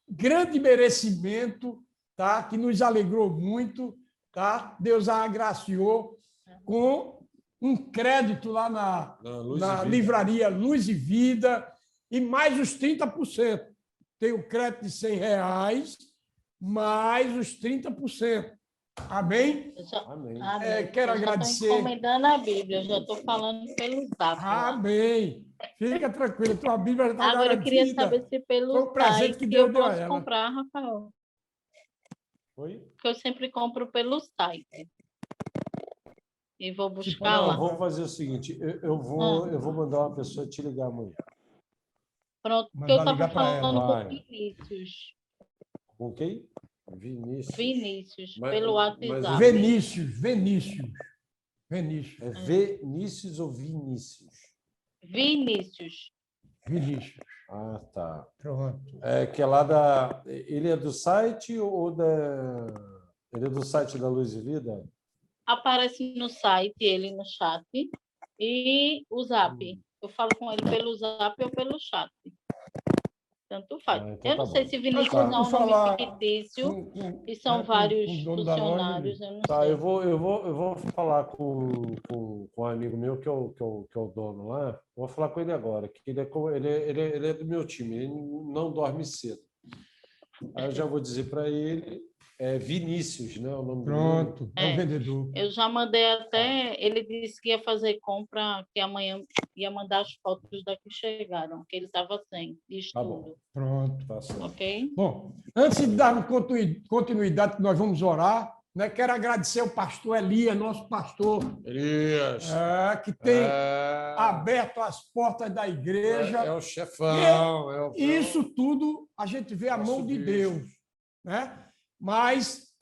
grande merecimento, tá? Que nos alegrou muito. Tá? Deus a agraciou com um crédito lá na livraria Luz e Vida e mais os 30%. Tem o crédito de R$100, mais os 30%. Amém? Amém. Quero agradecer. Estou encomendando a Bíblia, eu já estou falando pelo zap. Amém. Fica tranquilo, tua Bíblia já está agora eu queria saber se pelo site que eu posso comprar, Rafael. Oi? Porque eu sempre compro pelo site. E vou buscar lá. Vou fazer o seguinte, eu vou mandar uma pessoa te ligar amanhã. Pronto, porque eu estava falando com Vinícius. Com quem? Vinícius, pelo WhatsApp. Vinícius. É Vinícius ou Vinícius? Vinícius. Ah, tá. Pronto. Que é lá da... Ele é do site ou da... Ele é do site da Luz e Vida? Aparece no site, ele no chat, e o zap. Eu falo com ele pelo zap ou pelo chat. Tanto faz. Então eu não sei se Vinícius é um nome fictício e são vários funcionários. Eu não sei. Eu vou falar com um amigo meu que é o dono lá. Vou falar com ele agora, que ele é do meu time, ele não dorme cedo. Aí eu já vou dizer para ele, Vinícius, né? O nome Pronto, é o vendedor. Eu já mandei até, ele disse que ia fazer compra, que amanhã ia mandar as fotos da que chegaram, que ele estava sem estudo. Tá bom. Pronto. Tá certo. Ok? Bom, antes de darmos continuidade, que nós vamos orar, né, quero agradecer ao pastor Elias, nosso pastor, Elias, que tem aberto as portas da igreja. É o chefão. Isso tudo a gente vê a mão de Deus, né? Mas,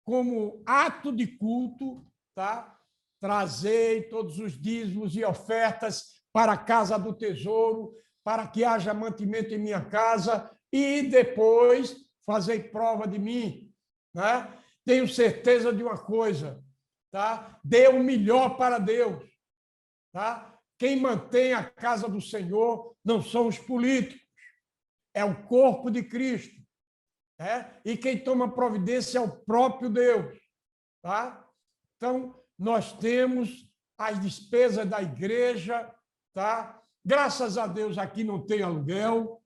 como ato de culto, tá? Trazei todos os dízimos e ofertas para a casa do tesouro, para que haja mantimento em minha casa, e depois fazei prova de mim. Né? Tenho certeza de uma coisa, tá? Dê o melhor para Deus. Tá? Quem mantém a casa do Senhor não são os políticos, é o corpo de Cristo. E quem toma providência é o próprio Deus. Tá? Então, nós temos as despesas da igreja. Tá? Graças a Deus, aqui não tem aluguel.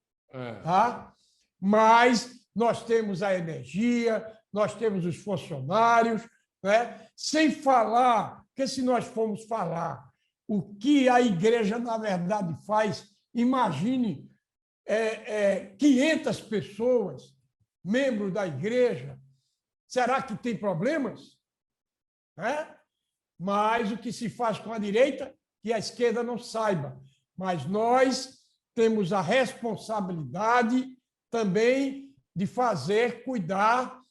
Tá? Mas nós temos a energia, nós temos os funcionários. Né? Sem falar, que se nós formos falar o que a igreja, na verdade, faz, imagine 500 pessoas, membros da igreja, será que tem problemas? Mas o que se faz com a direita, que a esquerda não saiba. Mas nós temos a responsabilidade também de cuidar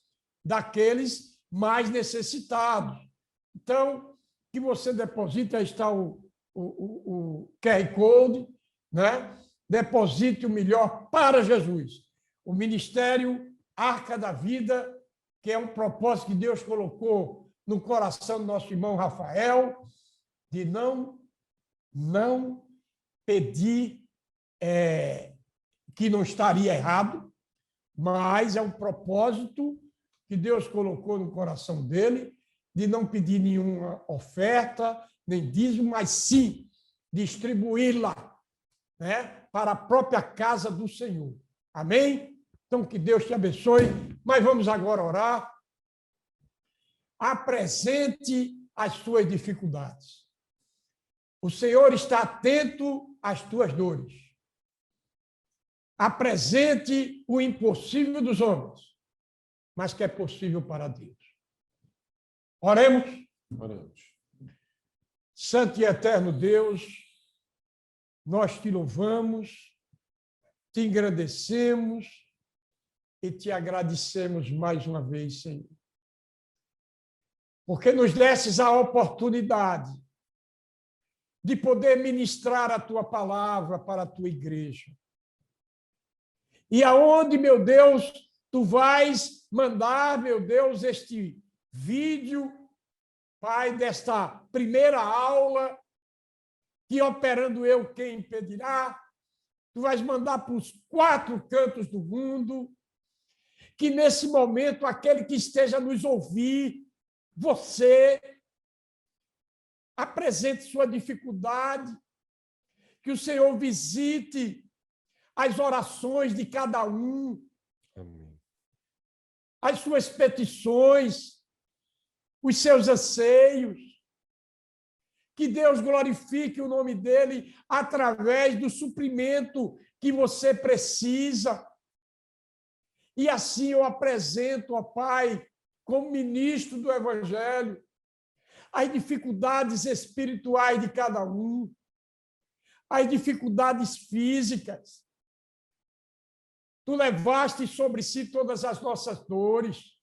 daqueles mais necessitados. Então, que você deposita, aí está o QR Code, né? Deposite o melhor para Jesus. O Ministério Arca da Vida, que é um propósito que Deus colocou no coração do nosso irmão Rafael, de não pedir que não estaria errado, mas é um propósito que Deus colocou no coração dele, de não pedir nenhuma oferta, nem dízimo, mas sim distribuí-la, né, para a própria casa do Senhor. Amém? Então, que Deus te abençoe. Mas vamos agora orar. Apresente às suas dificuldades. O Senhor está atento às tuas dores. Apresente o impossível dos homens, mas que é possível para Deus. Oremos. Oremos. Santo e eterno Deus, nós te louvamos, te engrandecemos e te agradecemos mais uma vez, Senhor. Porque nos desses a oportunidade de poder ministrar a tua palavra para a tua igreja. E aonde, meu Deus, tu vais mandar, meu Deus, este vídeo, Pai, desta primeira aula, que operando eu quem impedirá, tu vais mandar para os 4 cantos do mundo, que nesse momento aquele que esteja nos ouvir, você, apresente sua dificuldade, que o Senhor visite as orações de cada um, Amém. as suas petições, os seus anseios. Que Deus glorifique o nome dele através do suprimento que você precisa. E assim eu apresento, ó Pai, como ministro do Evangelho, as dificuldades espirituais de cada um, as dificuldades físicas. Tu levaste sobre si todas as nossas dores,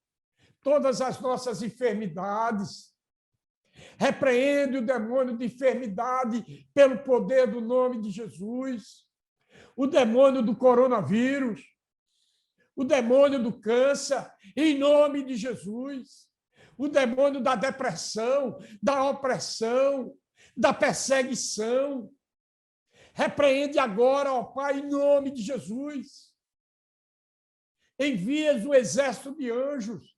todas as nossas enfermidades. Repreende o demônio de enfermidade pelo poder do nome de Jesus. O demônio do coronavírus, o demônio do câncer, em nome de Jesus. O demônio da depressão, da opressão, da perseguição. Repreende agora, ó Pai, em nome de Jesus. Envias o exército de anjos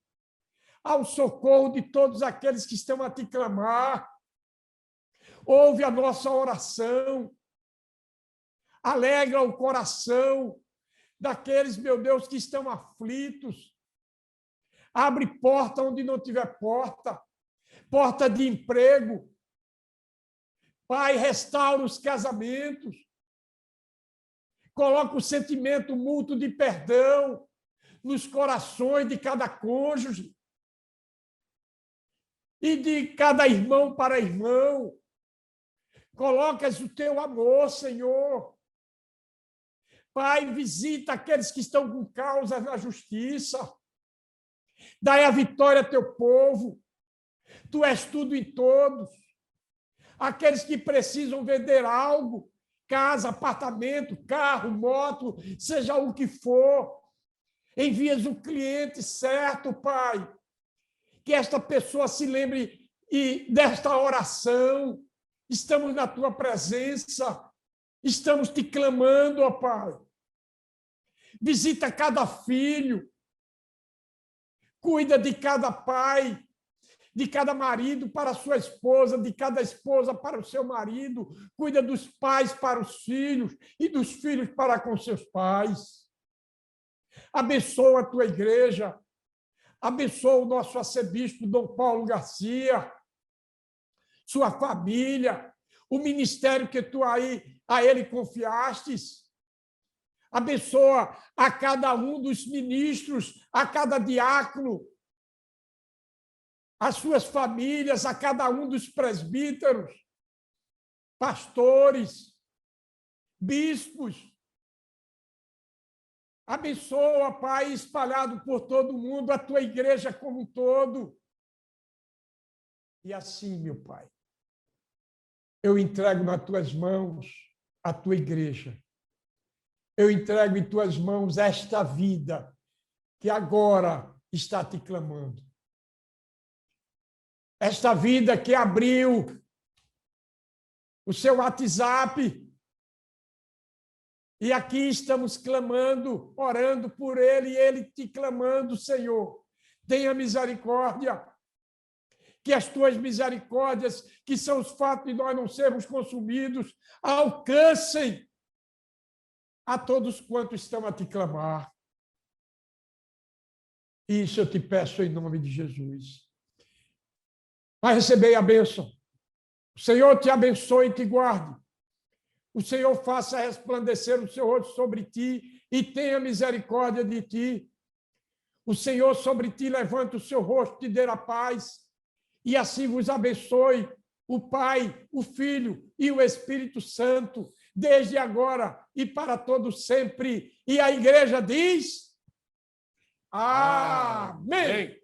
ao socorro de todos aqueles que estão a te clamar. Ouve a nossa oração. Alegra o coração daqueles, meu Deus, que estão aflitos. Abre porta onde não tiver porta. Porta de emprego. Pai, restaura os casamentos. Coloca o sentimento mútuo de perdão nos corações de cada cônjuge e de cada irmão para irmão. Colocas o teu amor, Senhor. Pai, visita aqueles que estão com causas na justiça. Dai a vitória a teu povo. Tu és tudo em todos. Aqueles que precisam vender algo, casa, apartamento, carro, moto, seja o que for, envias o cliente certo, Pai. Que esta pessoa se lembre desta oração. Estamos na tua presença. Estamos te clamando, ó Pai. Visita cada filho. Cuida de cada pai, de cada marido para a sua esposa, de cada esposa para o seu marido. Cuida dos pais para os filhos e dos filhos para com seus pais. Abençoa a tua igreja. Abençoa o nosso arcebispo, Dom Paulo Garcia, sua família, o ministério que tu a ele confiastes. Abençoa a cada um dos ministros, a cada diácono, as suas famílias, a cada um dos presbíteros, pastores, bispos. Abençoa, Pai, espalhado por todo o mundo, a tua igreja como um todo. E assim, meu Pai, eu entrego nas tuas mãos a tua igreja. Eu entrego em tuas mãos esta vida que agora está te clamando. Esta vida que abriu o seu WhatsApp. E aqui estamos clamando, orando por ele, e ele te clamando, Senhor. Tenha misericórdia. Que as tuas misericórdias, que são os fatos de nós não sermos consumidos, alcancem a todos quantos estão a te clamar. Isso eu te peço em nome de Jesus. Vai receber a bênção. O Senhor te abençoe e te guarde. O Senhor faça resplandecer o seu rosto sobre ti e tenha misericórdia de ti. O Senhor sobre ti levanta o seu rosto e te dê a paz. E assim vos abençoe o Pai, o Filho e o Espírito Santo, desde agora e para todo sempre. E a igreja diz: Amém.